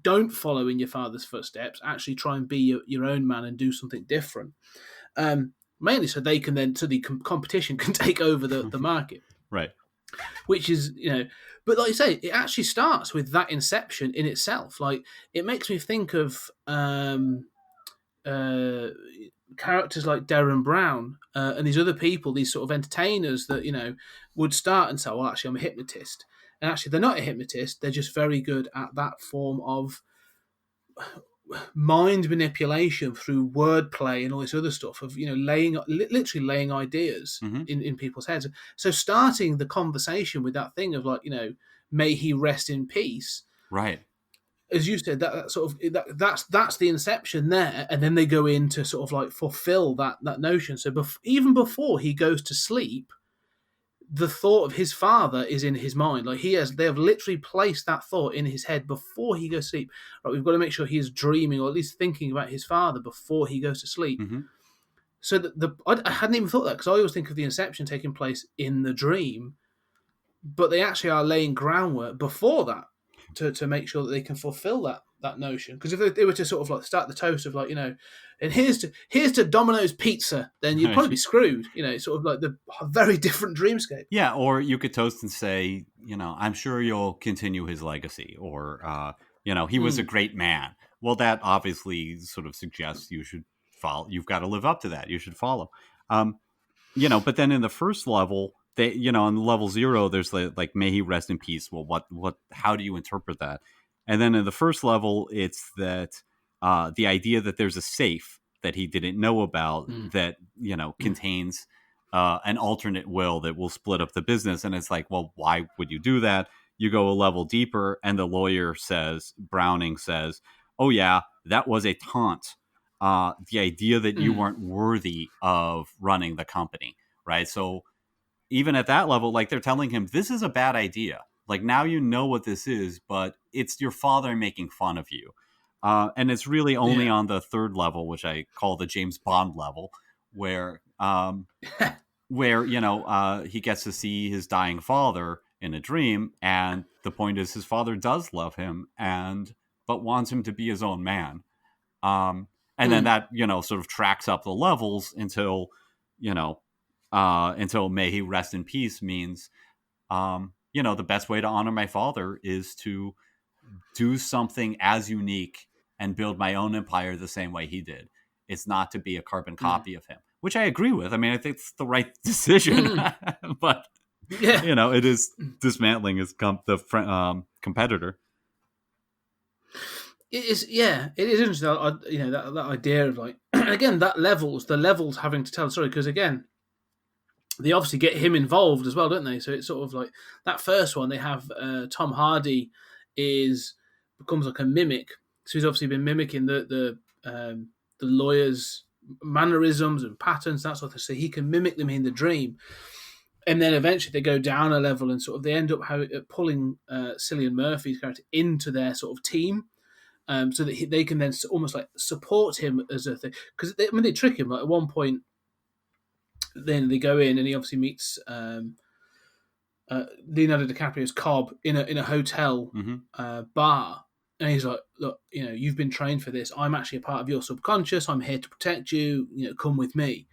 Don't follow in your father's footsteps. Actually, try and be your own man and do something different. Mainly so the competition can take over the market, right? Which is but like you say, it actually starts with that inception in itself. It makes me think of characters like Derren Brown and these other people, these sort of entertainers that would start and say, well, actually I'm a hypnotist, and actually they're not a hypnotist, they're just very good at that form of mind manipulation through wordplay and all this other stuff of literally laying ideas in people's heads. So starting the conversation with that thing of may he rest in peace, right? as you said, that's the inception there, and then they go in to sort of like fulfill that notion. So even before he goes to sleep, the thought of his father is in his mind. Like they have literally placed that thought in his head before he goes to sleep. Right, we've got to make sure he is dreaming or at least thinking about his father before he goes to sleep. Mm-hmm. So I hadn't even thought that, because I always think of the inception taking place in the dream, but they actually are laying groundwork before that to make sure that they can fulfill that notion. Because if they were to sort of like start the toast of like, and here's to Domino's Pizza, then you'd probably be screwed. It's sort of like the very different dreamscape. Yeah, or you could toast and say, I'm sure you'll continue his legacy, or he was a great man. Well, that obviously sort of suggests you should follow. You've got to live up to that. You should follow. But then in the first level, they, on level 0, there's like, may he rest in peace. Well, how do you interpret that? And then in the first level, it's that the idea that there's a safe that he didn't know about that, contains an alternate will that will split up the business. And it's like, well, why would you do that? You go a level deeper, and the lawyer says, Browning says, oh yeah, that was a taunt. The idea that you weren't worthy of running the company, right? So even at that level, like, they're telling him, this is a bad idea. Like, now you know what this is, but it's your father making fun of you. And it's really only on the third level, which I call the James Bond level, where he gets to see his dying father in a dream. And the point is, his father does love him, but wants him to be his own man. And then that, sort of tracks up the levels until may he rest in peace means, the best way to honor my father is to do something as unique and build my own empire the same way he did. It's not to be a carbon copy of him, which I agree with. I mean, I think it's the right decision, but it is dismantling his competitor. It is interesting. That idea of like, again, the levels having to tell the story, because again, they obviously get him involved as well, don't they? So it's sort of like that first one. They have Tom Hardy becomes like a mimic. So he's obviously been mimicking the lawyer's mannerisms and patterns, that sort of thing. So he can mimic them in the dream. And then eventually they go down a level, and sort of they end up pulling Cillian Murphy's character into their sort of team. So that they can then almost like support him as a thing. Because they trick him. Like at one point, then they go in, and he obviously meets Leonardo DiCaprio's Cobb in a hotel bar, and he's like, "Look, you've been trained for this. I'm actually a part of your subconscious. I'm here to protect you. Come with me."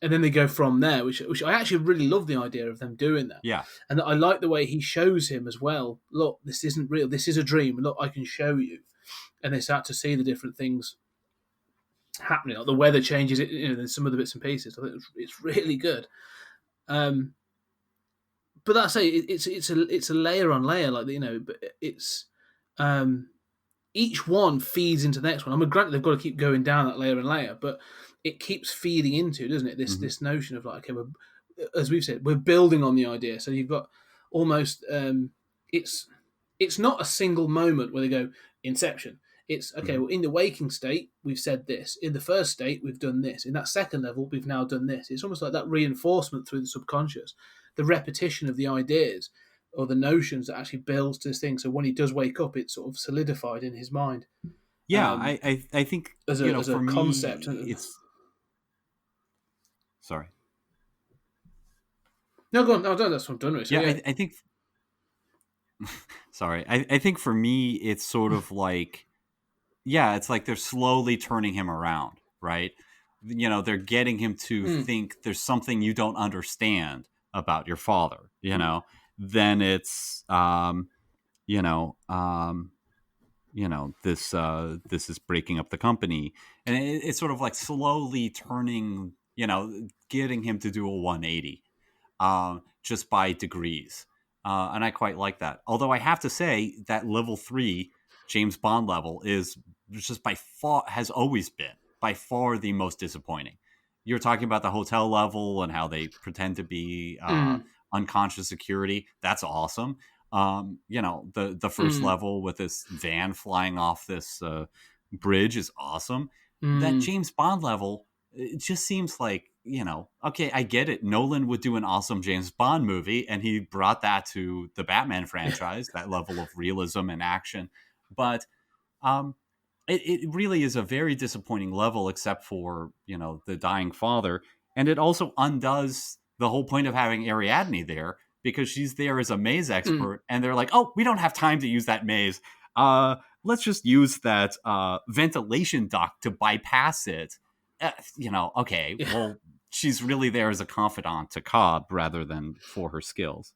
And then they go from there, which I actually really love the idea of them doing that. Yeah. And I like the way he shows him as well. Look, this isn't real. This is a dream. Look, I can show you. And they start to see the different things happening. Like the weather changes, there's some of the bits and pieces. I think it's really good. But that's it's a layer on layer, like but it's each one feeds into the next one. Granted, they've got to keep going down that layer and layer, but it keeps feeding into, doesn't it? This notion of like, okay, as we've said, we're building on the idea. So you've got almost it's not a single moment where they go Inception. It's okay. Well, in the waking state, we've said this. In the first state, we've done this. In that second level, we've now done this. It's almost like that reinforcement through the subconscious, the repetition of the ideas or the notions that actually builds to this thing. So when he does wake up, it's sort of solidified in his mind. Yeah, I think as a concept, it's. Sorry. No, go on. No, that's what I'm done with. So, yeah, I think. Sorry, I think for me, it's sort of like, it's like they're slowly turning him around, right? They're getting him to think there's something you don't understand about your father. Then it's this is breaking up the company, and it's sort of like slowly turning, getting him to do a 180, just by degrees. And I quite like that. Although I have to say that level 3 James Bond level is just has always been by far the most disappointing. You're talking about the hotel level and how they pretend to be unconscious security. That's awesome. The first level with this van flying off this bridge is awesome. That James Bond level, it just seems like, okay, I get it. Nolan would do an awesome James Bond movie, and he brought that to the Batman franchise, that level of realism and action. But it really is a very disappointing level, except for, the dying father. And it also undoes the whole point of having Ariadne there, because she's there as a maze expert, and they're like, oh, we don't have time to use that maze. Let's just use that ventilation duct to bypass it. Okay, well, she's really there as a confidant to Cobb rather than for her skills.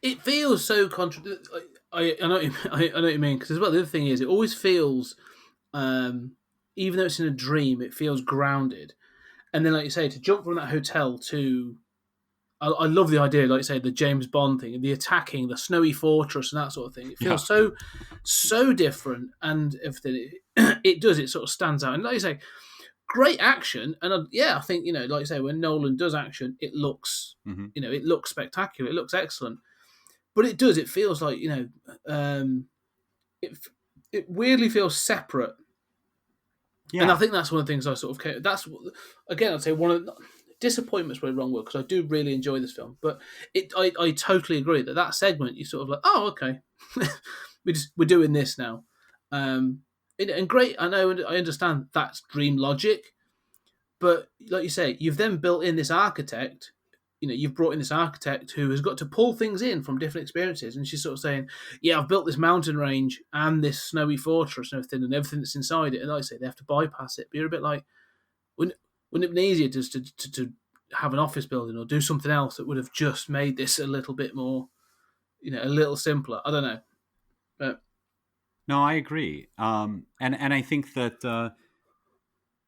It feels so I know what you mean, because as well, the other thing is, it always feels, even though it's in a dream, it feels grounded. And then, like you say, to jump from that hotel to, I love the idea, like you say, the James Bond thing, the attacking, the snowy fortress and that sort of thing. It feels so different, and everything. It does, it sort of stands out. And like you say, great action. And I think, like you say, when Nolan does action, it looks, it looks spectacular. It looks excellent. But it does, it feels like, it weirdly feels separate. Yeah. And I think that's one of the things I sort of, that's, again, I'd say one of the, disappointment's probably the wrong word, because I do really enjoy this film, but I totally agree that segment, you sort of like, oh, okay, we're doing this now. And great, I understand that's dream logic, but like you say, you've then built in this architect, you've brought in this architect who has got to pull things in from different experiences, and she's sort of saying, yeah, I've built this mountain range and this snowy fortress and everything that's inside it, and like I say, they have to bypass it. But you're a bit like, wouldn't it be easier just to have an office building or do something else that would have just made this a little bit more, a little simpler? I don't know. But no, I agree. And I think that,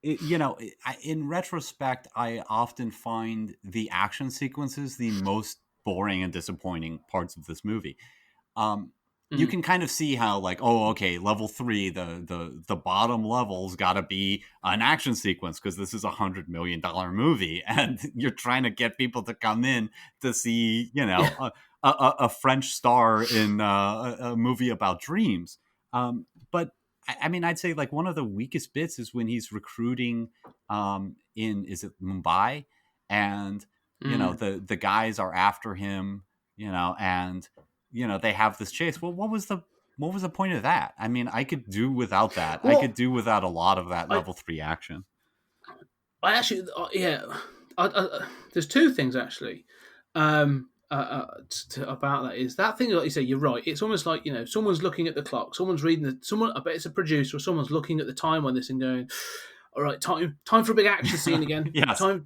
in retrospect, I often find the action sequences the most boring and disappointing parts of this movie. You can kind of see how, like, oh, okay, level 3, the bottom level's got to be an action sequence, because this is $100 million movie, and you're trying to get people to come in to see, a French star in a movie about dreams. But I mean, I'd say like one of the weakest bits is when he's recruiting is it Mumbai, and the guys are after him, and they have this chase. Well, what was the point of that? I mean, I could do without that. Well, I could do without a lot of that level 3 action. I actually, there's two things actually about that. Is that thing, like you say, you're right. It's almost like, someone's looking at the clock, someone's reading I bet it's a producer or someone's looking at the time on this and going, all right, time for a big action scene again. Yes. Time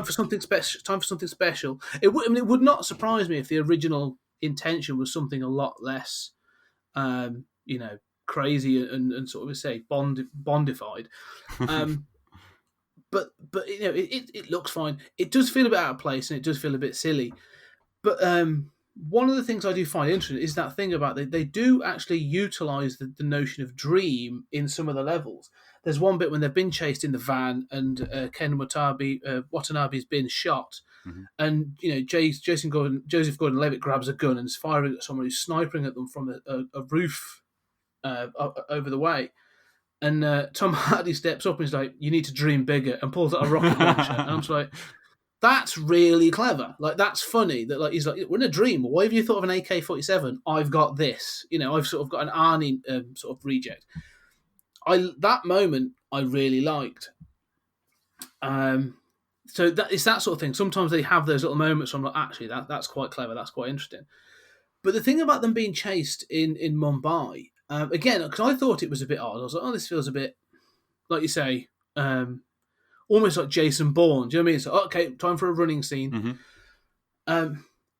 for something special. Time for something special. It would not surprise me if the original intention was something a lot less, crazy and sort of say bondified. But it looks fine. It does feel a bit out of place, and it does feel a bit silly. But one of the things I do find interesting is that thing about they do actually utilize the notion of dream in some of the levels. There's one bit when they've been chased in the van, and Ken Watanabe's been shot. Mm-hmm. And Joseph Gordon-Levitt grabs a gun and is firing at someone who's sniping at them from a roof over the way. And Tom Hardy steps up and is like, "You need to dream bigger," and pulls out a rocket launcher. And I'm just like, that's really clever. Like, that's funny. That like he's like, we're in a dream. Why have you thought of an AK-47? I've got this. I've sort of got an Arnie sort of reject. That moment I really liked. So it's that sort of thing. Sometimes they have those little moments where I'm like, actually, that's quite clever. That's quite interesting. But the thing about them being chased in Mumbai, again, because I thought it was a bit odd. I was like, oh, this feels a bit, like you say, almost like Jason Bourne. Do you know what I mean? So, okay, time for a running scene. Mm-hmm.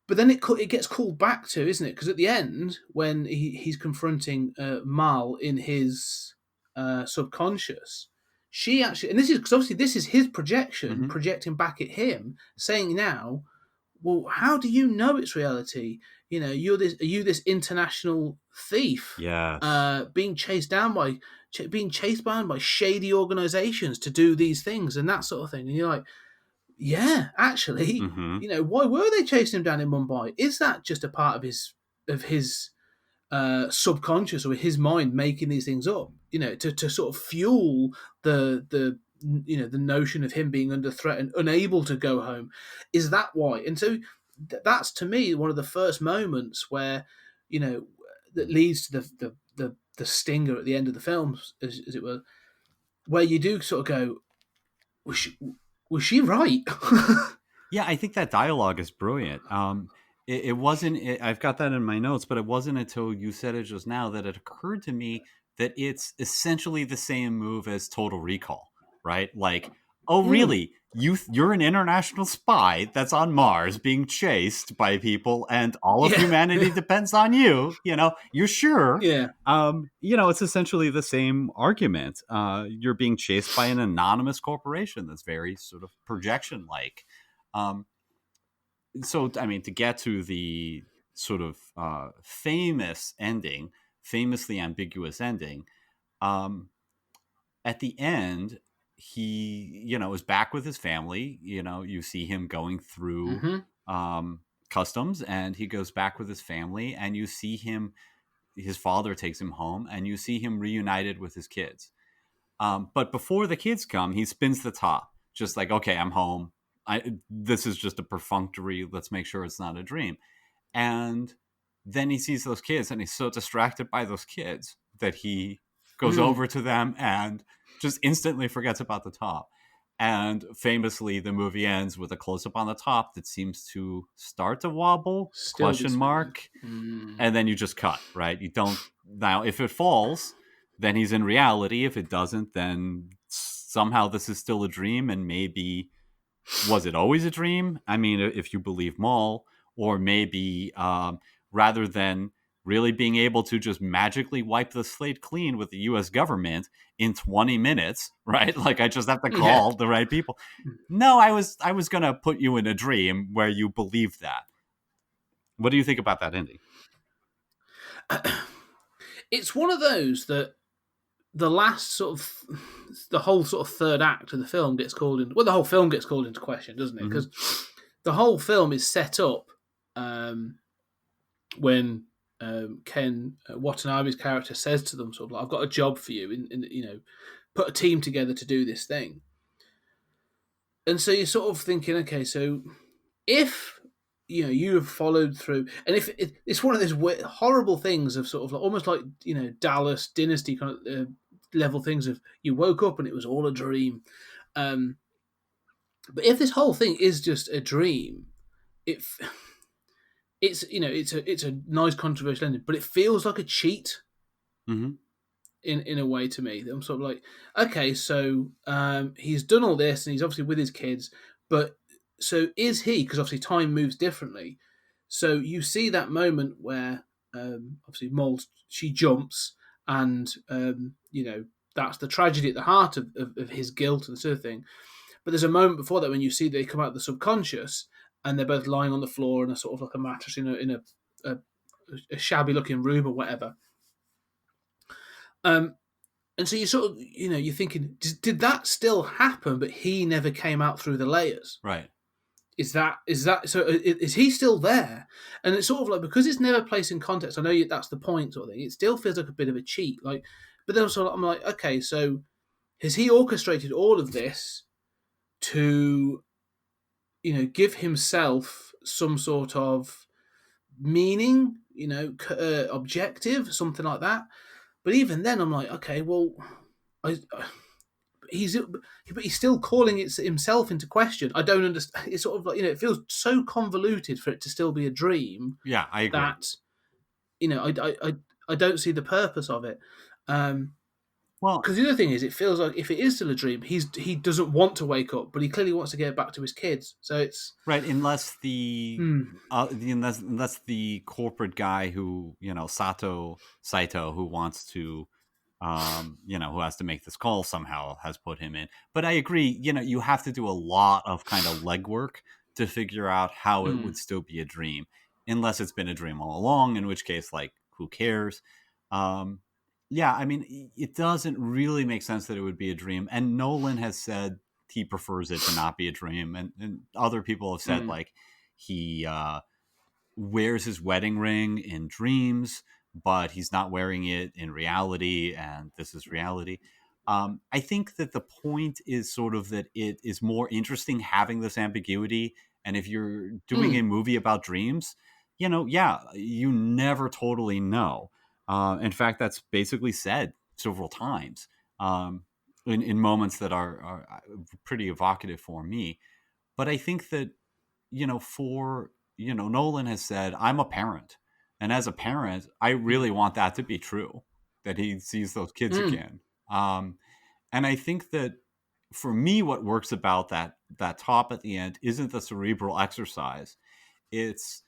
But then it gets called back to, isn't it? Because at the end, when he's confronting Mal in his subconscious, she actually, and this is because obviously this is his projection, projecting back at him, saying now, well, how do you know it's reality? Are you this international thief? Yeah. Being chased by shady organizations to do these things and that sort of thing. And you're like, yeah, actually, Mm-hmm. why were they chasing him down in Mumbai? Is that just a part of his subconscious or his mind making these things up? To sort of fuel the the notion of him being under threat and unable to go home. Is that why? And so that's to me one of the first moments where that leads to the stinger at the end of the film, as it were, where you do sort of go, was she right? Yeah, I think that dialogue is brilliant. It wasn't. I've got that in my notes, but it wasn't until you said it just now that it occurred to me that it's essentially the same move as Total Recall, right? Like, oh, really? You're an international spy that's on Mars being chased by people, and all of Yeah. humanity depends on you. You're sure. Yeah. It's essentially the same argument. You're being chased by an anonymous corporation that's very sort of projection like. So, I mean, to get to the sort of famously ambiguous ending, at the end, he, is back with his family. You see him going through customs, and he goes back with his family, and you see his father takes him home, and you see him reunited with his kids. But before the kids come, he spins the top, just like, okay, I'm home. This is just a perfunctory, let's make sure it's not a dream. And then he sees those kids, and he's so distracted by those kids that he goes over to them and just instantly forgets about the top. And famously, the movie ends with a close-up on the top that seems to start to wobble, question mark, and then you just cut, right? You don't... Now, if it falls, then he's in reality. If it doesn't, then somehow this is still a dream, and maybe... Was it always a dream? I mean, if you believe Maul, or maybe rather than really being able to just magically wipe the slate clean with the U.S. government in 20 minutes, right? Like, I just have to call the right people. No, I was going to put you in a dream where you believe that. What do you think about that ending? It's one of those that the last sort of the whole sort of third act of the film gets called in. Well, the whole film gets called into question, doesn't it? Because the whole film is set up when Ken Watanabe's character says to them, sort of like, "I've got a job for you," in put a team together to do this thing. And so you're sort of thinking, okay, so if you have followed through, and if it's one of those horrible things of sort of like, almost like Dallas Dynasty kind of level things of you woke up and it was all a dream, but if this whole thing is just a dream, it's a nice controversial ending, but it feels like a cheat. In a way to me. I'm sort of like, okay, so he's done all this and he's obviously with his kids, but so is he? Because obviously time moves differently. So you see that moment where obviously Mold, she jumps, and that's the tragedy at the heart of his guilt and sort of thing. But there's a moment before that when you see they come out of the subconscious and they're both lying on the floor in a sort of like a mattress in a shabby looking room or whatever. And so you sort of, you're thinking, did that still happen, but he never came out through the layers? Right. Is that so? Is he still there? And it's sort of like, because it's never placed in context. I know that's the point, sort of thing. It still feels like a bit of a cheat. Like, but then also I'm like, okay, so has he orchestrated all of this to, give himself some sort of meaning, objective, something like that? But even then, I'm like, okay, well, he's still calling it himself into question. I don't understand. It's sort of like, it feels so convoluted for it to still be a dream. Yeah, I agree. That, I don't see the purpose of it. Well, because the other thing is, it feels like if it is still a dream, he doesn't want to wake up, but he clearly wants to get back to his kids. So it's right, unless unless the corporate guy who Saito, who wants to who has to make this call somehow has put him in. But I agree, you have to do a lot of kind of legwork to figure out how it would still be a dream, unless it's been a dream all along, in which case, like, who cares? Yeah, I mean, it doesn't really make sense that it would be a dream. And Nolan has said he prefers it to not be a dream, and other people have said like he wears his wedding ring in dreams, but he's not wearing it in reality, and this is reality. I think that the point is sort of that it is more interesting having this ambiguity. And if you're doing a movie about dreams, you know, yeah, you never totally know. In fact, that's basically said several times in moments that are pretty evocative for me. But I think that, you know, Nolan has said, I'm a parent. And as a parent, I really want that to be true, that he sees those kids again. And I think that for me, what works about that top at the end isn't the cerebral exercise. It's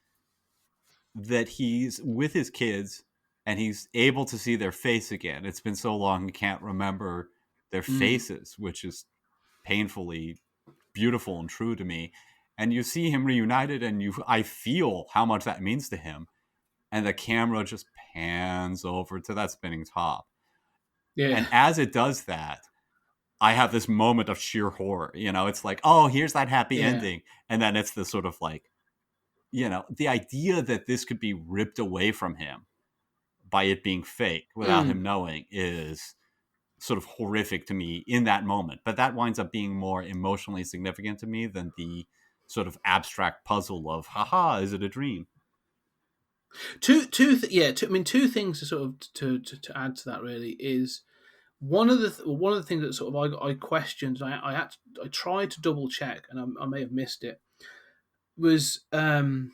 that he's with his kids and he's able to see their face again. It's been so long he can't remember their faces, which is painfully beautiful and true to me. And you see him reunited, and I feel how much that means to him. And the camera just pans over to that spinning top. Yeah. And as it does that, I have this moment of sheer horror. You know, it's like, oh, here's that happy ending. And then it's the sort of like, you know, the idea that this could be ripped away from him by it being fake without him knowing is sort of horrific to me in that moment. But that winds up being more emotionally significant to me than the sort of abstract puzzle of, haha, is it a dream? Two things to sort of to add to that really is one of the things that sort of I questioned. I tried to double check, and I may have missed it. Was the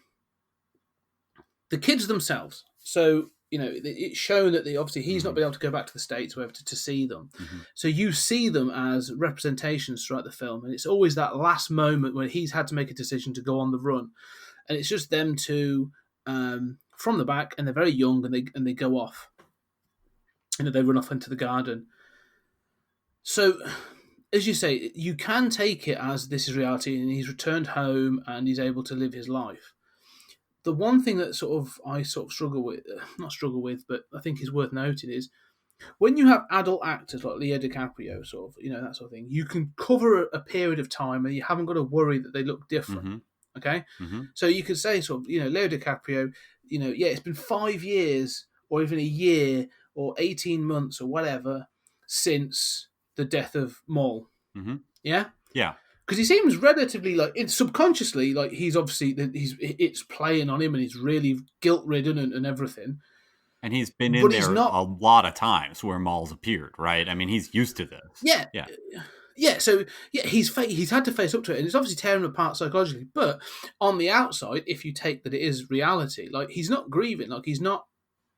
kids themselves? So you know, it's shown that obviously he's not been able to go back to the States or whatever to see them. So you see them as representations throughout the film, and it's always that last moment when he's had to make a decision to go on the run, and it's just them two from the back, and they're very young, and they go off. You know, they run off into the garden. So, as you say, you can take it as this is reality, and he's returned home and he's able to live his life. The one thing that I struggle with, but I think is worth noting is when you have adult actors like Leo DiCaprio, sort of, you know, that sort of thing, you can cover a period of time and you haven't got to worry that they look different. Okay? So you could say sort of, you know, Leo DiCaprio, you know, yeah, it's been 5 years or even a year or 18 months or whatever since the death of Maul. Yeah? Yeah. Because he seems relatively subconsciously like he's obviously it's playing on him and he's really guilt ridden and everything. And he's been in there a lot of times where Maul's appeared, right? I mean, he's used to this. Yeah. So he's had to face up to it, and it's obviously tearing him apart psychologically. But on the outside, if you take that it is reality, like he's not grieving, like he's not,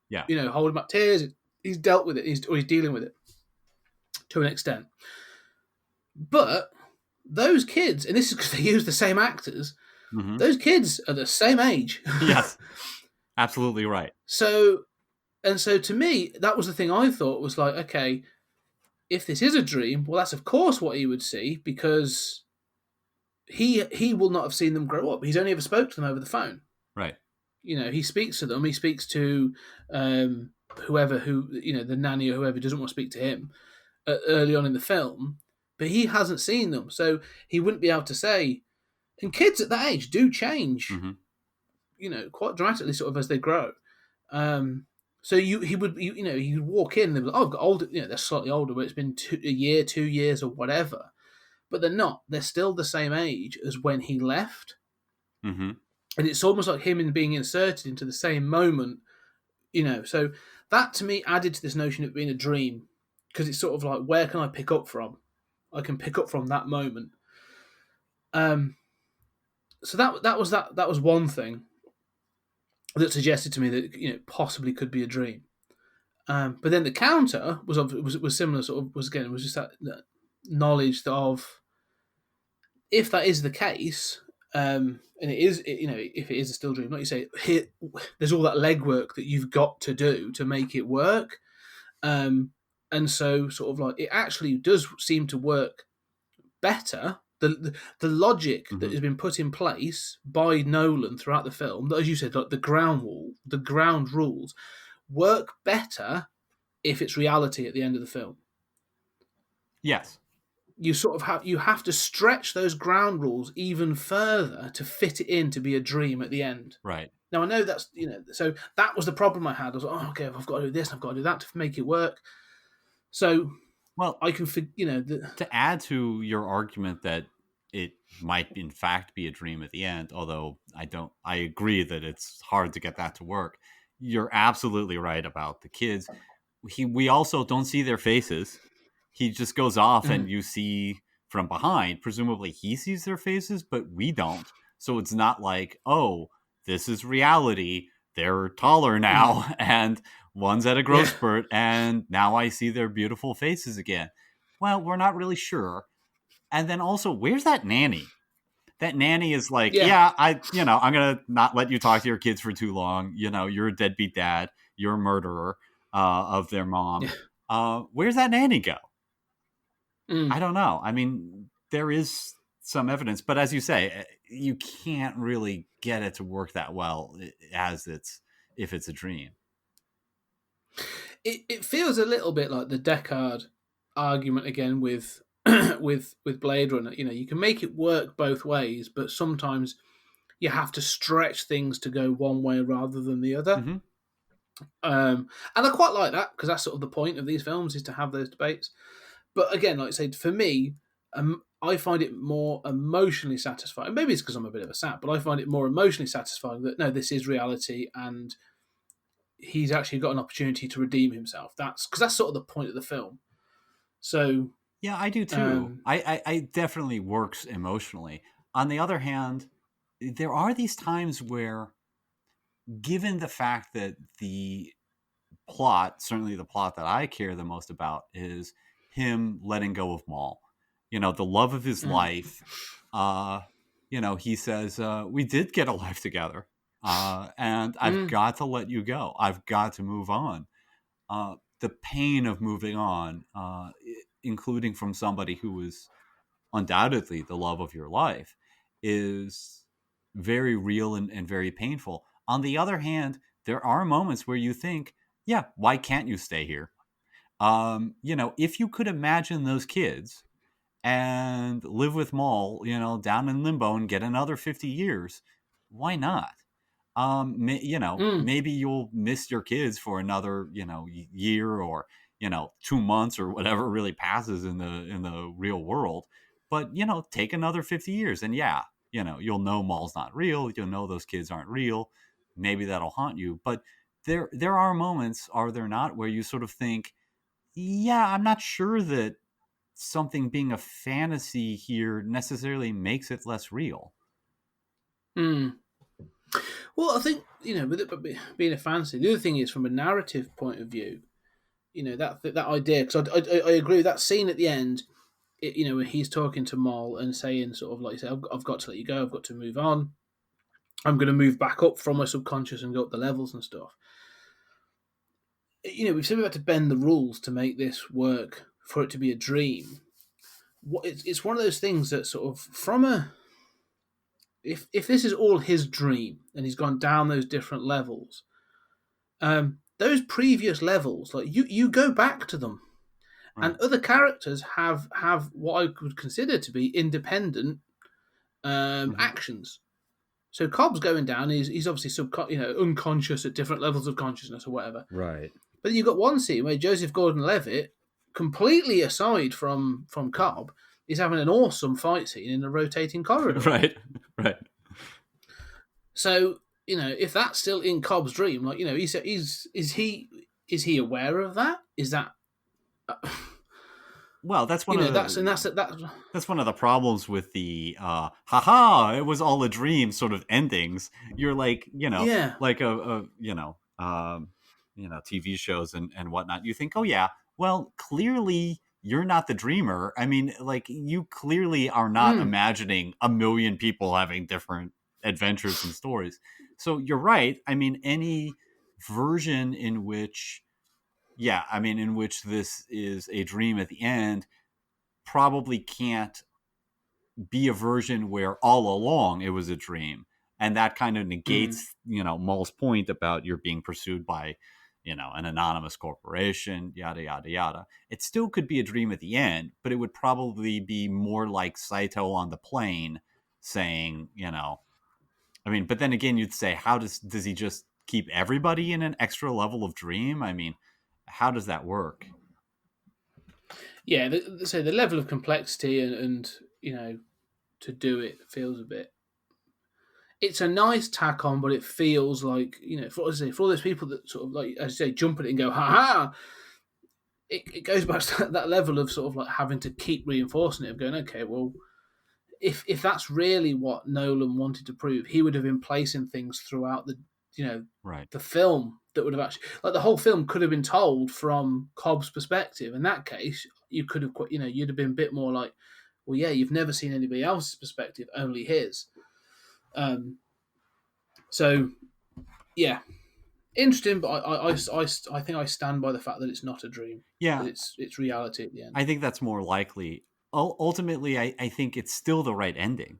you know, holding back tears. He's dealt with it. He's dealing with it to an extent. But those kids, and this is because they use the same actors, those kids are the same age. Yes, absolutely right. So to me, that was the thing I thought was like, okay, if this is a dream, well, that's of course what he would see, because he will not have seen them grow up. He's only ever spoke to them over the phone. Right. You know, he speaks to them. He speaks to whoever, you know, the nanny or whoever doesn't want to speak to him early on in the film. But he hasn't seen them, so he wouldn't be able to say. And kids at that age do change, you know, quite dramatically, sort of as they grow. So he would walk in and they'd be like, "Oh, I've got older." You know, they're slightly older, but it's been a year, 2 years, or whatever. But they're not. They're still the same age as when he left. And it's almost like him being inserted into the same moment. You know, so that to me added to this notion of being a dream, because it's sort of like, where can I pick up from? I can pick up from that moment. So that was one thing that suggested to me that, you know, possibly could be a dream. But then the counter was similar. Sort of was just that knowledge of, if that is the case, and it is, you know, if it is a still dream, like you say, there's all that legwork that you've got to do to make it work. And so, sort of like, it actually does seem to work better. The logic that has been put in place by Nolan throughout the film, as you said, like the ground rules, work better if it's reality at the end of the film. Yes. you sort of have to stretch those ground rules even further to fit it in to be a dream at the end. Right. Now I know that's so that was the problem I had. I was like, oh, okay, I've got to do this, I've got to do that to make it work. So Well, I can to add to your argument that it might in fact be a dream at the end, although I agree that it's hard to get that to work. You're absolutely right about the kids. We also don't see their faces. He just goes off and you see from behind. Presumably he sees their faces, but we don't. So it's not like, oh, this is reality. They're taller now and one's at a growth spurt and now I see their beautiful faces again. Well, we're not really sure. And then also, where's that nanny? That nanny is like, I'm going to not let you talk to your kids for too long. You're a deadbeat dad. You're a murderer of their mom. Where's that nanny go? I don't know. I mean, there is some evidence, but as you say, you can't really get it to work that well if it's a dream. It feels a little bit like the Deckard argument again with with Blade Runner. You can make it work both ways, but sometimes you have to stretch things to go one way rather than the other. Mm-hmm. And I quite like that because that's sort of the point of these films, is to have those debates. But again, like I said, for me, I find it more emotionally satisfying. Maybe it's because I'm a bit of a sap, but I find it more emotionally satisfying that no, this is reality and he's actually got an opportunity to redeem himself. That's sort of the point of the film. So yeah, I do too. I definitely works emotionally. On the other hand, there are these times where, given the fact that the plot, certainly the plot that I care the most about, is him letting go of Maul, the love of his life. He says, we did get a life together, and I've got to let you go. I've got to move on. The pain of moving on, including from somebody who is undoubtedly the love of your life, is very real and very painful. On the other hand, there are moments where you think, yeah, why can't you stay here? If you could imagine those kids and live with Maul, down in limbo and get another 50 years, why not? Maybe you'll miss your kids for another, year or, 2 months or whatever really passes in the real world. But, take another 50 years and you'll know Maul's not real. You'll know those kids aren't real. Maybe that'll haunt you. But there are moments, are there not, where you sort of think, yeah, I'm not sure that something being a fantasy here necessarily makes it less real. Well, I think, with it being a fantasy, the other thing is from a narrative point of view, that idea, because I agree with that scene at the end, when he's talking to Maul and saying sort of like you say, I've got to let you go, I've got to move on. I'm going to move back up from my subconscious and go up the levels and stuff. We've said we had to bend the rules to make this work for it to be a dream. It's one of those things that sort of if this is all his dream and he's gone down those different levels, those previous levels, like you go back to them, right. And other characters have what I would consider to be independent actions. So Cobb's going down. He's obviously unconscious at different levels of consciousness or whatever. Right. But then you've got one scene where Joseph Gordon-Levitt, completely aside from Cobb, is having an awesome fight scene in a rotating corridor. Right. So if that's still in Cobb's dream, like is he aware of that? Is that? Well, that's one of that's one of the problems with the haha, it was all a dream sort of endings. You're like, like a TV shows and whatnot. You think, oh yeah, well, clearly you're not the dreamer. I mean, like, you clearly are not imagining a million people having different adventures and stories. So you're right. I mean, any version in which this is a dream at the end probably can't be a version where all along it was a dream. And that kind of negates, Maul's point about you're being pursued by, an anonymous corporation, yada, yada, yada. It still could be a dream at the end, but it would probably be more like Saito on the plane saying, but then again, you'd say, how does he just keep everybody in an extra level of dream? I mean, how does that work? Yeah, so the level of complexity and to do it feels a bit. It's a nice tack on, but it feels like for all those people that sort of like, as you say, jump at it and go ha ha. It goes back to that level of sort of like having to keep reinforcing it, of going, okay, well, if that's really what Nolan wanted to prove, he would have been placing things throughout the right. the film that would have actually, like, the whole film could have been told from Cobb's perspective. In that case, you could have you'd have been a bit more like, well, yeah, you've never seen anybody else's perspective, only his. So yeah, interesting, but I think I stand by the fact that it's not a dream. Yeah, that it's reality at the end. I think that's more likely. Ultimately, I think it's still the right ending.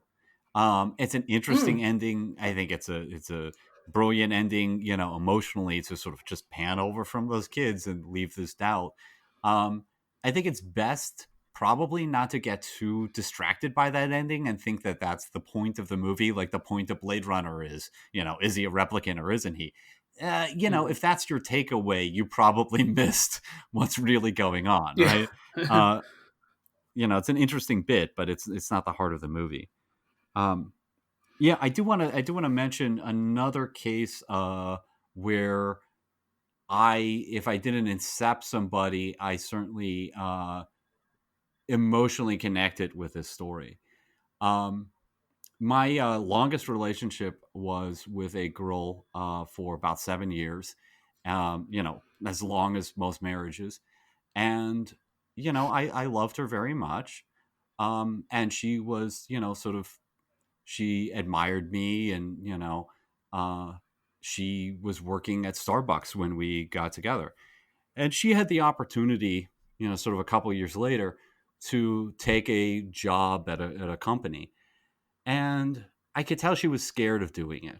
It's an interesting ending. I think it's a brilliant ending, emotionally, to sort of just pan over from those kids and leave this doubt. I think it's best probably not to get too distracted by that ending and think that that's the point of the movie. Like the point of Blade Runner is, is he a replicant or isn't he? If that's your takeaway, you probably missed what's really going on, right? It's an interesting bit, but it's not the heart of the movie. I do want to mention another case where if I didn't incept somebody, I certainly emotionally connected with this story. My longest relationship was with a girl for about 7 years, as long as most marriages. And, I loved her very much. And she was, she admired me, and, she was working at Starbucks when we got together. And she had the opportunity, sort of a couple years later, to take a job at a company. And I could tell she was scared of doing it.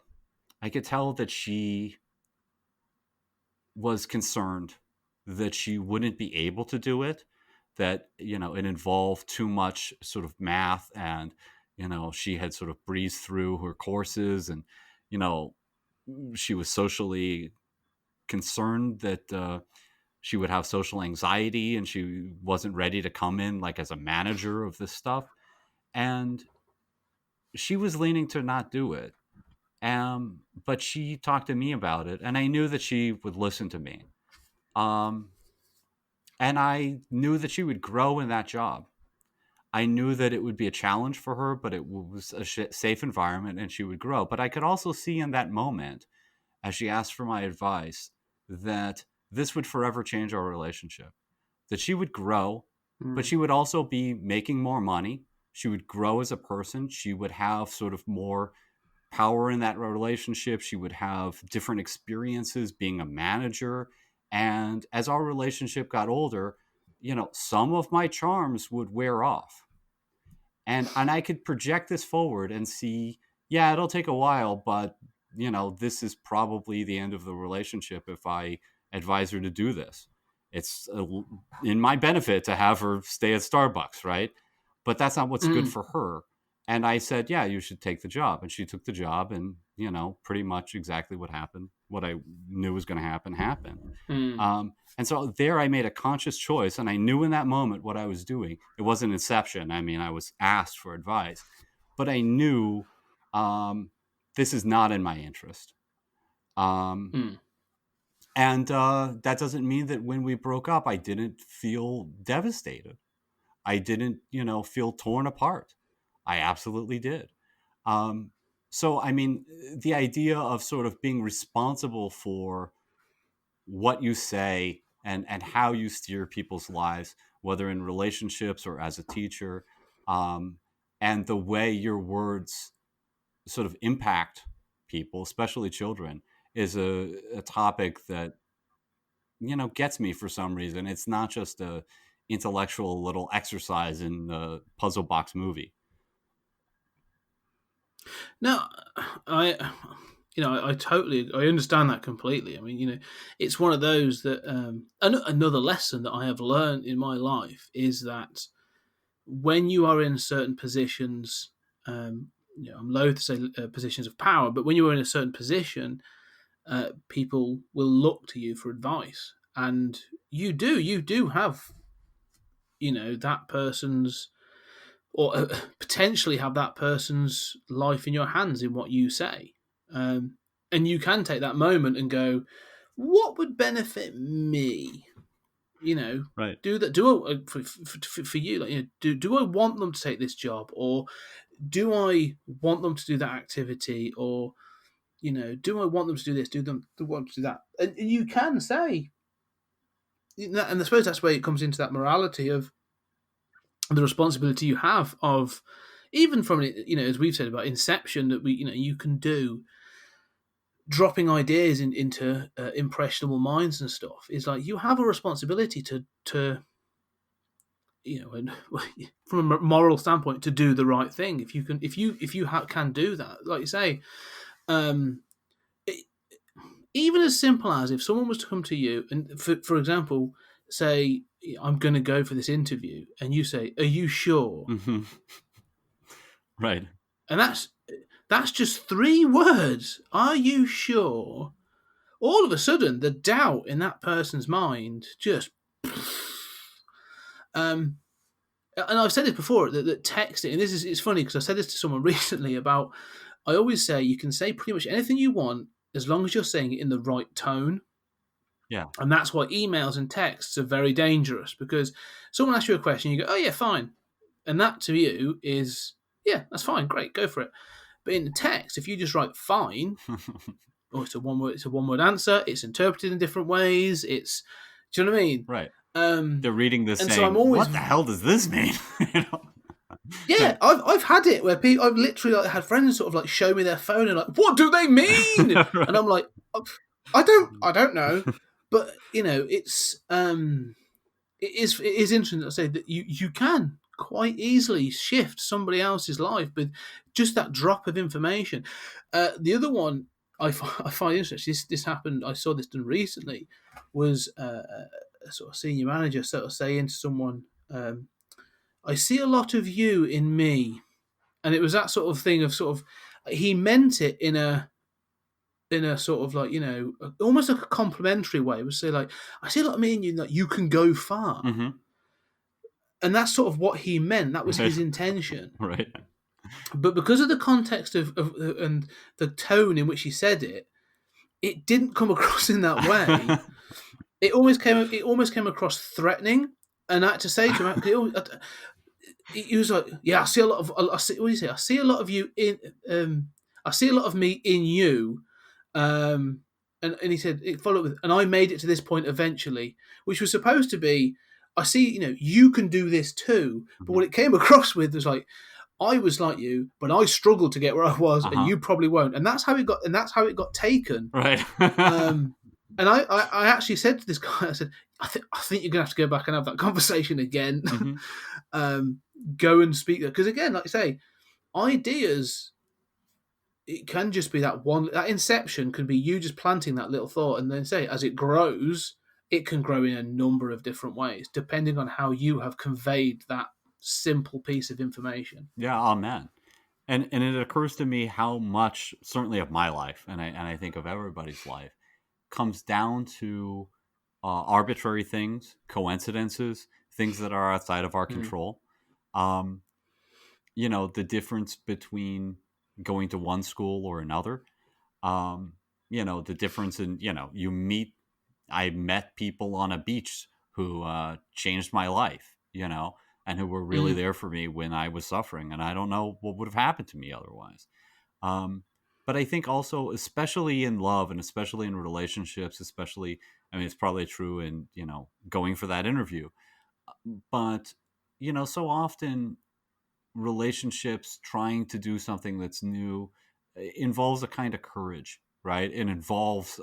I could tell that she was concerned that she wouldn't be able to do it, that, it involved too much sort of math, and, she had sort of breezed through her courses, and, she was socially concerned that she would have social anxiety, and she wasn't ready to come in like as a manager of this stuff. And she was leaning to not do it. But she talked to me about it, and I knew that she would listen to me. And I knew that she would grow in that job. I knew that it would be a challenge for her, but it was a safe environment, and she would grow. But I could also see in that moment, as she asked for my advice, that this would forever change our relationship. That she would grow, but she would also be making more money. She would grow as a person. She would have sort of more power in that relationship. She would have different experiences being a manager. And as our relationship got older, some of my charms would wear off. And I could project this forward and see, yeah, it'll take a while, but, this is probably the end of the relationship if I advise her to do this. It's in my benefit to have her stay at Starbucks, right? But that's not what's good for her. And I said, yeah, you should take the job. And she took the job, and, pretty much exactly what happened, what I knew was going to happen, happened. And so there I made a conscious choice, and I knew in that moment what I was doing. It wasn't Inception. I mean, I was asked for advice, but I knew this is not in my interest. And that doesn't mean that when we broke up, I didn't feel devastated. I didn't, feel torn apart. I absolutely did. So, I mean, the idea of sort of being responsible for what you say and how you steer people's lives, whether in relationships or as a teacher, and the way your words sort of impact people, especially children, is a topic that, gets me for some reason. It's not just a intellectual little exercise in the puzzle box movie. No, I totally, I understand that completely. I mean, it's one of those that, another lesson that I have learned in my life is that when you are in certain positions, I'm loath to say positions of power, but when you are in a certain position, people will look to you for advice, and you do have, that person's, or potentially have that person's life in your hands in what you say. And you can take that moment and go, what would benefit me? Right. Do that. Do I, for you, like, do I want them to take this job, or do I want them to do that activity, or do I want them to do this? Do I want to do that? And you can say, and I suppose that's where it comes into that morality of the responsibility you have of, even from, as we've said about Inception, that you can do, dropping ideas into impressionable minds and stuff, is like you have a responsibility to and from a moral standpoint, to do the right thing. If you can, can do that, like you say, even as simple as if someone was to come to you and, for example, say, I'm going to go for this interview, and you say, are you sure? Mm-hmm. Right. And that's just 3 words. Are you sure? All of a sudden, the doubt in that person's mind just. And I've said this before, that texting, and it's funny because I said this to someone recently about. I always say you can say pretty much anything you want as long as you're saying it in the right tone. Yeah. And that's why emails and texts are very dangerous, because someone asks you a question, you go, oh yeah, fine. And that to you is, yeah, that's fine, great, go for it. But in the text, if you just write fine, or it's a one word answer, it's interpreted in different ways, do you know what I mean? Right. They're reading this saying, so I'm always, what the hell does this mean? Yeah, I've had it where I've literally had friends sort of like show me their phone and like, what do they mean? Right. And I'm like, I don't know. But it's it is interesting to say that you can quite easily shift somebody else's life with just that drop of information. The other one I find interesting. This happened. I saw this done recently. Was a sort of senior manager sort of saying to someone, I see a lot of you in me. And it was that sort of thing of he meant it in a sort of like, almost like a complimentary way. It was say like, I see a lot of me in you, like you can go far. Mm-hmm. And that's sort of what he meant. That was his intention. Right. But because of the context of and the tone in which he said it, it didn't come across in that way. It almost came across threatening. And I had to say to him, he was like, "Yeah, I see a lot of. I see, what do you say? I see a lot of you in. I see a lot of me in you." And he said, it followed with, and I made it to this point eventually, which was supposed to be, I see, you can do this too. But what it came across with was like, I was like you, but I struggled to get where I was, and you probably won't. And that's how it got. And that's how it got taken. Right. And I actually said to this guy, I said, I think you're gonna have to go back and have that conversation again. Mm-hmm. Go and speak there, because again, like I say, ideas. It can just be that one. That inception can be you just planting that little thought, and then say, as it grows, it can grow in a number of different ways, depending on how you have conveyed that simple piece of information. Yeah, amen. And it occurs to me how much, certainly of my life, and I think of everybody's life, comes down to arbitrary things, coincidences, things that are outside of our control. The difference between going to one school or another, the difference in, I met people on a beach who changed my life, and who were really there for me when I was suffering, and I don't know what would have happened to me otherwise. But I think also, especially in love and especially in relationships, it's probably true in, going for that interview. But, so often relationships trying to do something that's new involves a kind of courage, right? It involves,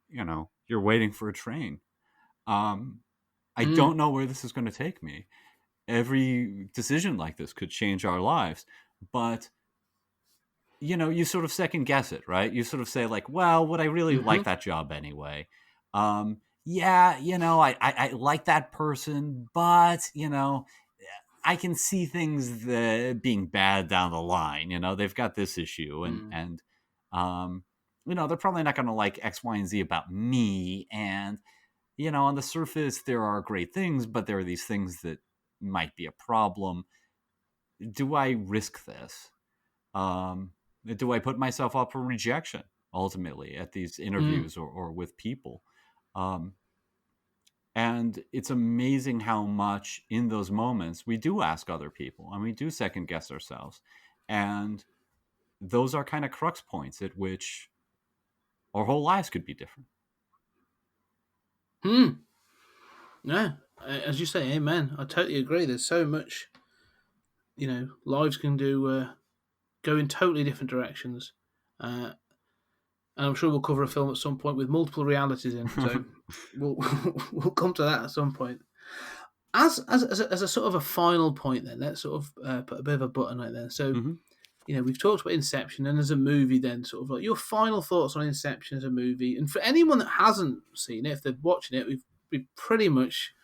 you're waiting for a train. I don't know where this is going to take me. Every decision like this could change our lives, but you sort of second guess it, right? You sort of say like, well, would I really like that job anyway? Yeah, I like that person, but I can see things being bad down the line. They've got this issue, and they're probably not going to like X, Y, and Z about me. And on the surface, there are great things, but there are these things that might be a problem. Do I risk this? Do I put myself up for rejection ultimately at these interviews or with people? And it's amazing how much in those moments we do ask other people and we do second guess ourselves. And those are kind of crux points at which our whole lives could be different. Yeah, as you say, amen. I totally agree. There's so much, lives can do go in totally different directions. And I'm sure we'll cover a film at some point with multiple realities in. So we'll come to that at some point. As a sort of a final point, then let's sort of put a bit of a button on it. Then, so we've talked about Inception, and as a movie, then sort of like your final thoughts on Inception as a movie. And for anyone that hasn't seen it, if they're watching it, we've pretty much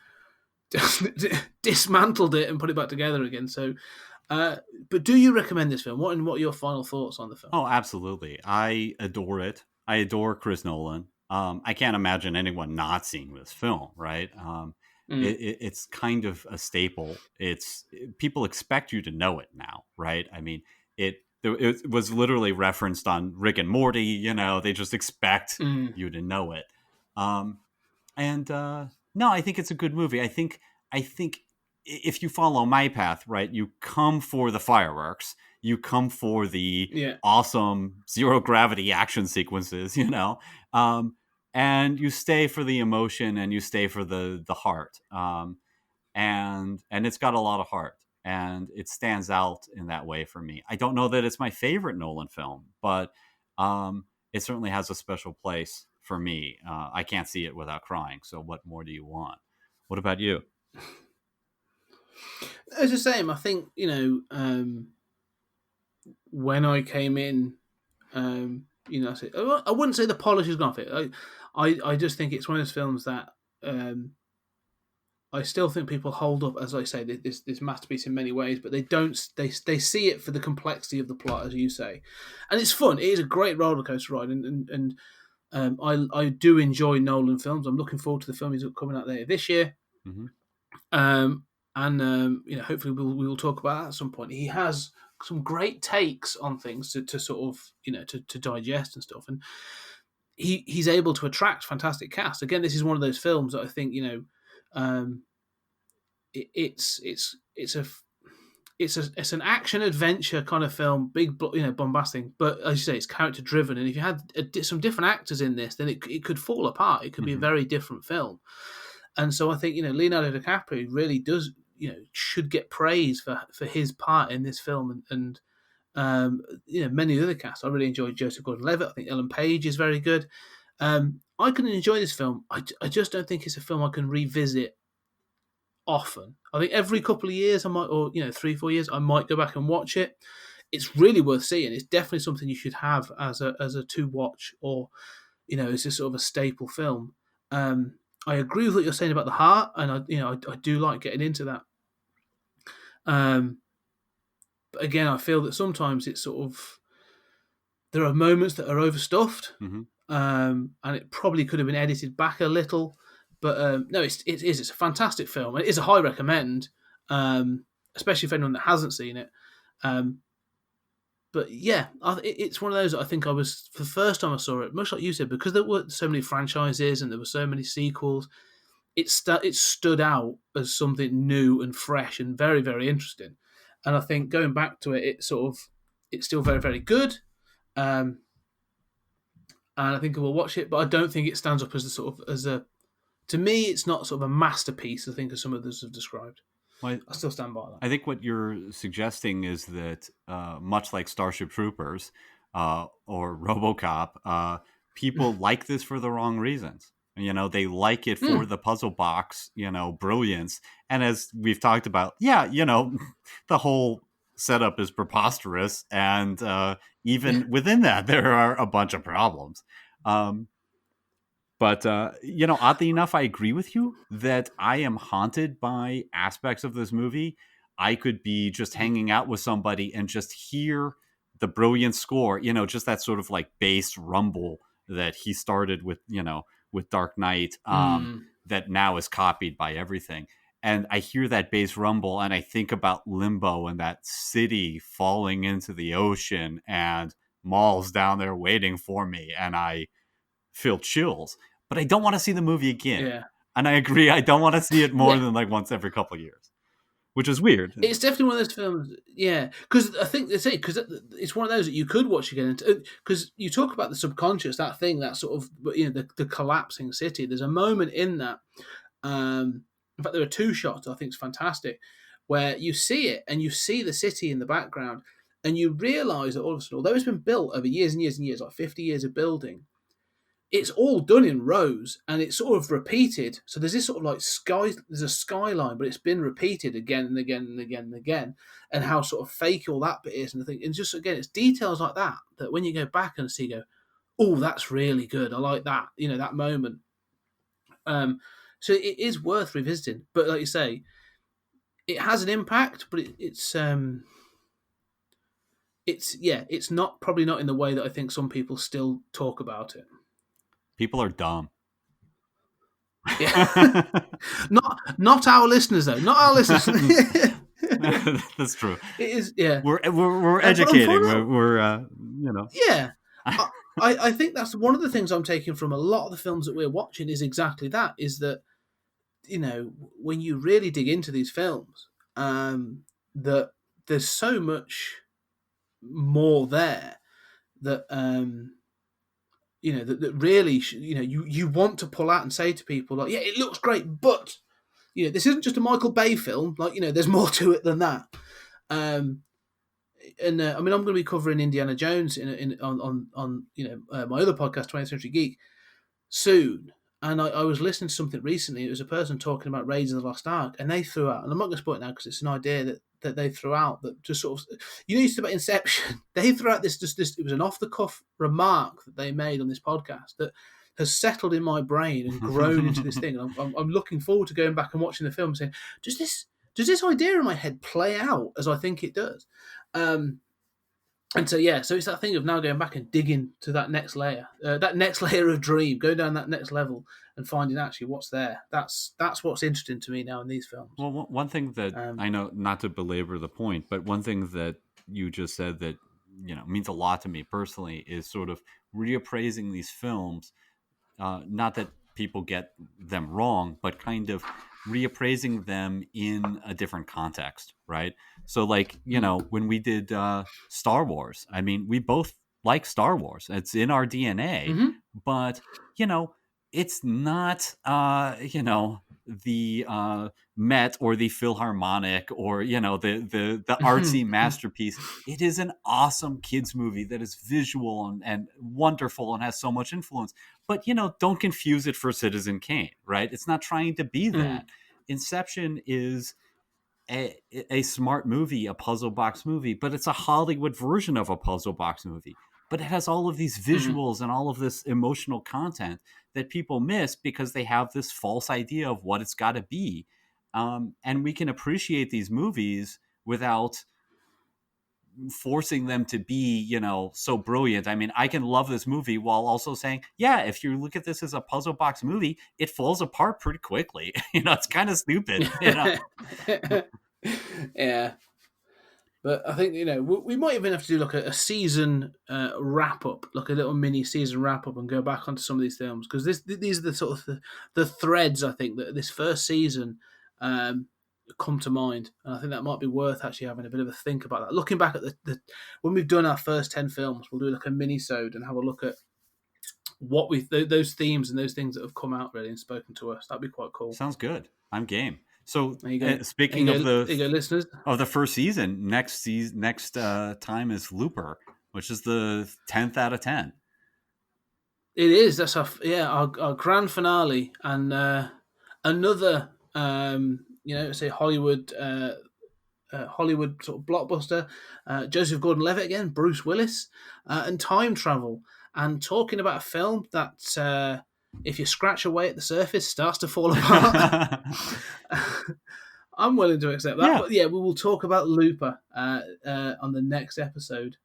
dismantled it and put it back together again. So. But do you recommend this film? What are your final thoughts on the film? Oh, absolutely. I adore it. I adore Chris Nolan. I can't imagine anyone not seeing this film, right? It's kind of a staple. People expect you to know it now, right? I mean, it was literally referenced on Rick and Morty. They just expect you to know it. No, I think it's a good movie. I think if you follow my path, right, you come for the fireworks, you come for the awesome zero gravity action sequences, and you stay for the emotion and you stay for the heart. And it's got a lot of heart and it stands out in that way for me. I don't know that it's my favorite Nolan film, but it certainly has a special place for me. I can't see it without crying. So what more do you want? What about you? It's the same. I think, when I came in, I wouldn't say the polish has gone off it. I just think it's one of those films that I still think people hold up, as I say, this masterpiece in many ways, but they don't. They see it for the complexity of the plot, as you say, and it's fun. It is a great roller coaster ride, and I do enjoy Nolan films. I'm looking forward to the film he's coming out there this year. Hopefully we will talk about that at some point. He has some great takes on things to sort of, to digest and stuff. And he's able to attract fantastic cast. Again, this is one of those films that I think, it's an action adventure kind of film, big, bombastic, but as you say, it's character driven. And if you had some different actors in this, then it could fall apart. It could be a very different film. And so I think, Leonardo DiCaprio really does, should get praise for his part in this film. And many other casts. I really enjoyed Joseph Gordon-Levitt. I think Ellen Page is very good. I can enjoy this film. I just don't think it's a film I can revisit often. I think every couple of years I might, or 3-4 years, I might go back and watch it. It's really worth seeing. It's definitely something you should have as a to watch, or it's just sort of a staple film. I agree with what you're saying about the heart, and I do like getting into that. But again, I feel that sometimes it's sort of, there are moments that are overstuffed, and it probably could have been edited back a little. But no, it's a fantastic film. It is a high recommend, especially for anyone that hasn't seen it. But yeah, it's one of those that I think I was, for the first time I saw it, much like you said, because there were so many franchises and there were so many sequels, it stood out as something new and fresh and very, very interesting. And I think going back to it, it's still very, very good. And I think I will watch it, but I don't think it stands up to me, it's not sort of a masterpiece, I think, as some others have described. Well, I still stand by that. I think what you're suggesting is that, much like Starship Troopers or RoboCop, people like this for the wrong reasons. They like it for the puzzle box, brilliance. And as we've talked about, the whole setup is preposterous and even within that, there are a bunch of problems. But oddly enough, I agree with you that I am haunted by aspects of this movie. I could be just hanging out with somebody and just hear the brilliant score, just that sort of like bass rumble that he started with, with Dark Knight, that now is copied by everything. And I hear that bass rumble and I think about Limbo and that city falling into the ocean and Maul's down there waiting for me. And I feel chills, but I don't want to see the movie again. Yeah. And I agree, I don't want to see it more than like once every couple of years, which is weird. It's definitely one of those films, yeah. Because I think they say because it's one of those that you could watch again. Because you talk about the subconscious, that thing, that sort of the collapsing city. There's a moment in that. In fact, there are two shots I think is fantastic, where you see it and you see the city in the background, and you realise that all of a sudden, although it's been built over years and years and years, like 50 years of building, it's all done in rows and it's sort of repeated. So there's this sort of like there's a skyline, but it's been repeated again and again and again and again, and how sort of fake all that bit is. And I think, and just again, it's details like that when you go back and see, oh, that's really good. I like that, that moment. So it is worth revisiting. But like you say, it has an impact, but it's probably not in the way that I think some people still talk about it. People are dumb. Yeah. not our listeners though. Not our listeners. That's true. It is. Yeah. We're educating. We're Yeah. I think that's one of the things I'm taking from a lot of the films that we're watching is exactly that. Is that when you really dig into these films, that there's so much more there that that really, you want to pull out and say to people like, yeah, it looks great, but this isn't just a Michael Bay film. Like, there's more to it than that. I'm going to be covering Indiana Jones on my other podcast, 20th Century Geek, soon. And I was listening to something recently. It was a person talking about Raiders of the Lost Ark, and they threw out, and I'm not going to spoil it now because it's an idea that they threw out that just sort of, you talk about Inception. They threw out this. It was an off the cuff remark that they made on this podcast that has settled in my brain and grown into this thing. And I'm looking forward to going back and watching the film and saying, does this idea in my head play out as I think it does? And so it's that thing of now going back and digging to that next layer of dream, going down that next level and finding actually what's there. That's what's interesting to me now in these films. Well, one thing that I know, not to belabor the point, but one thing that you just said that means a lot to me personally is sort of reappraising these films. Not that people get them wrong, but kind of reappraising them in a different context, right? So like, when we did Star Wars, I mean, we both like Star Wars. It's in our DNA, but, it's not, the Met or the Philharmonic or, the artsy masterpiece. It is an awesome kids movie that is visual and wonderful and has so much influence. But, don't confuse it for Citizen Kane, right? It's not trying to be that. Inception is a smart movie, a puzzle box movie, but it's a Hollywood version of a puzzle box movie. But it has all of these visuals and all of this emotional content that people miss because they have this false idea of what it's got to be. And we can appreciate these movies without forcing them to be, so brilliant. I mean, I can love this movie while also saying, yeah, if you look at this as a puzzle box movie, it falls apart pretty quickly. It's kind of stupid. Yeah. But I think, we might even have to do like a season wrap up, like a little mini season wrap up and go back onto some of these films. Because these are the sort of the threads, I think, that this first season come to mind. And I think that might be worth actually having a bit of a think about that. Looking back at the when we've done our first 10 films, we'll do like a mini-sode and have a look at what those themes and those things that have come out really and spoken to us. That'd be quite cool. Sounds good. I'm game. So speaking of there you go, listeners, of the first season, next time is Looper, which is the 10th out of 10. It is. That's our grand finale and another say Hollywood Hollywood sort of blockbuster. Joseph Gordon-Levitt again, Bruce Willis, and time travel, and talking about a film that, if you scratch away at the surface, starts to fall apart. I'm willing to accept that. Yeah. But yeah, we will talk about Looper on the next episode.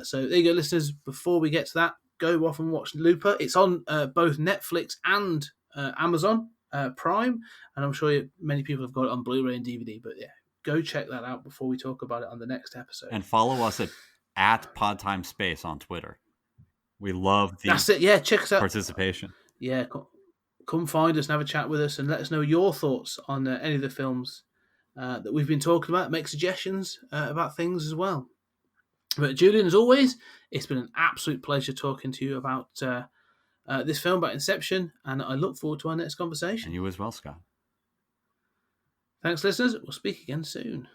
So there you go, listeners. Before we get to that, go off and watch Looper. It's on both Netflix and Amazon Prime, and I'm sure many people have got it on Blu-ray and DVD. But yeah, go check that out before we talk about it on the next episode. And follow us at Podtime Space on Twitter. We love the That's it. Yeah, check us out. participation. Yeah, come find us and have a chat with us, and let us know your thoughts on any of the films that we've been talking about. Make suggestions about things as well. But Julian, as always, it's been an absolute pleasure talking to you about this film, about Inception, and I look forward to our next conversation. And you as well, Scott. Thanks, listeners. We'll speak again soon.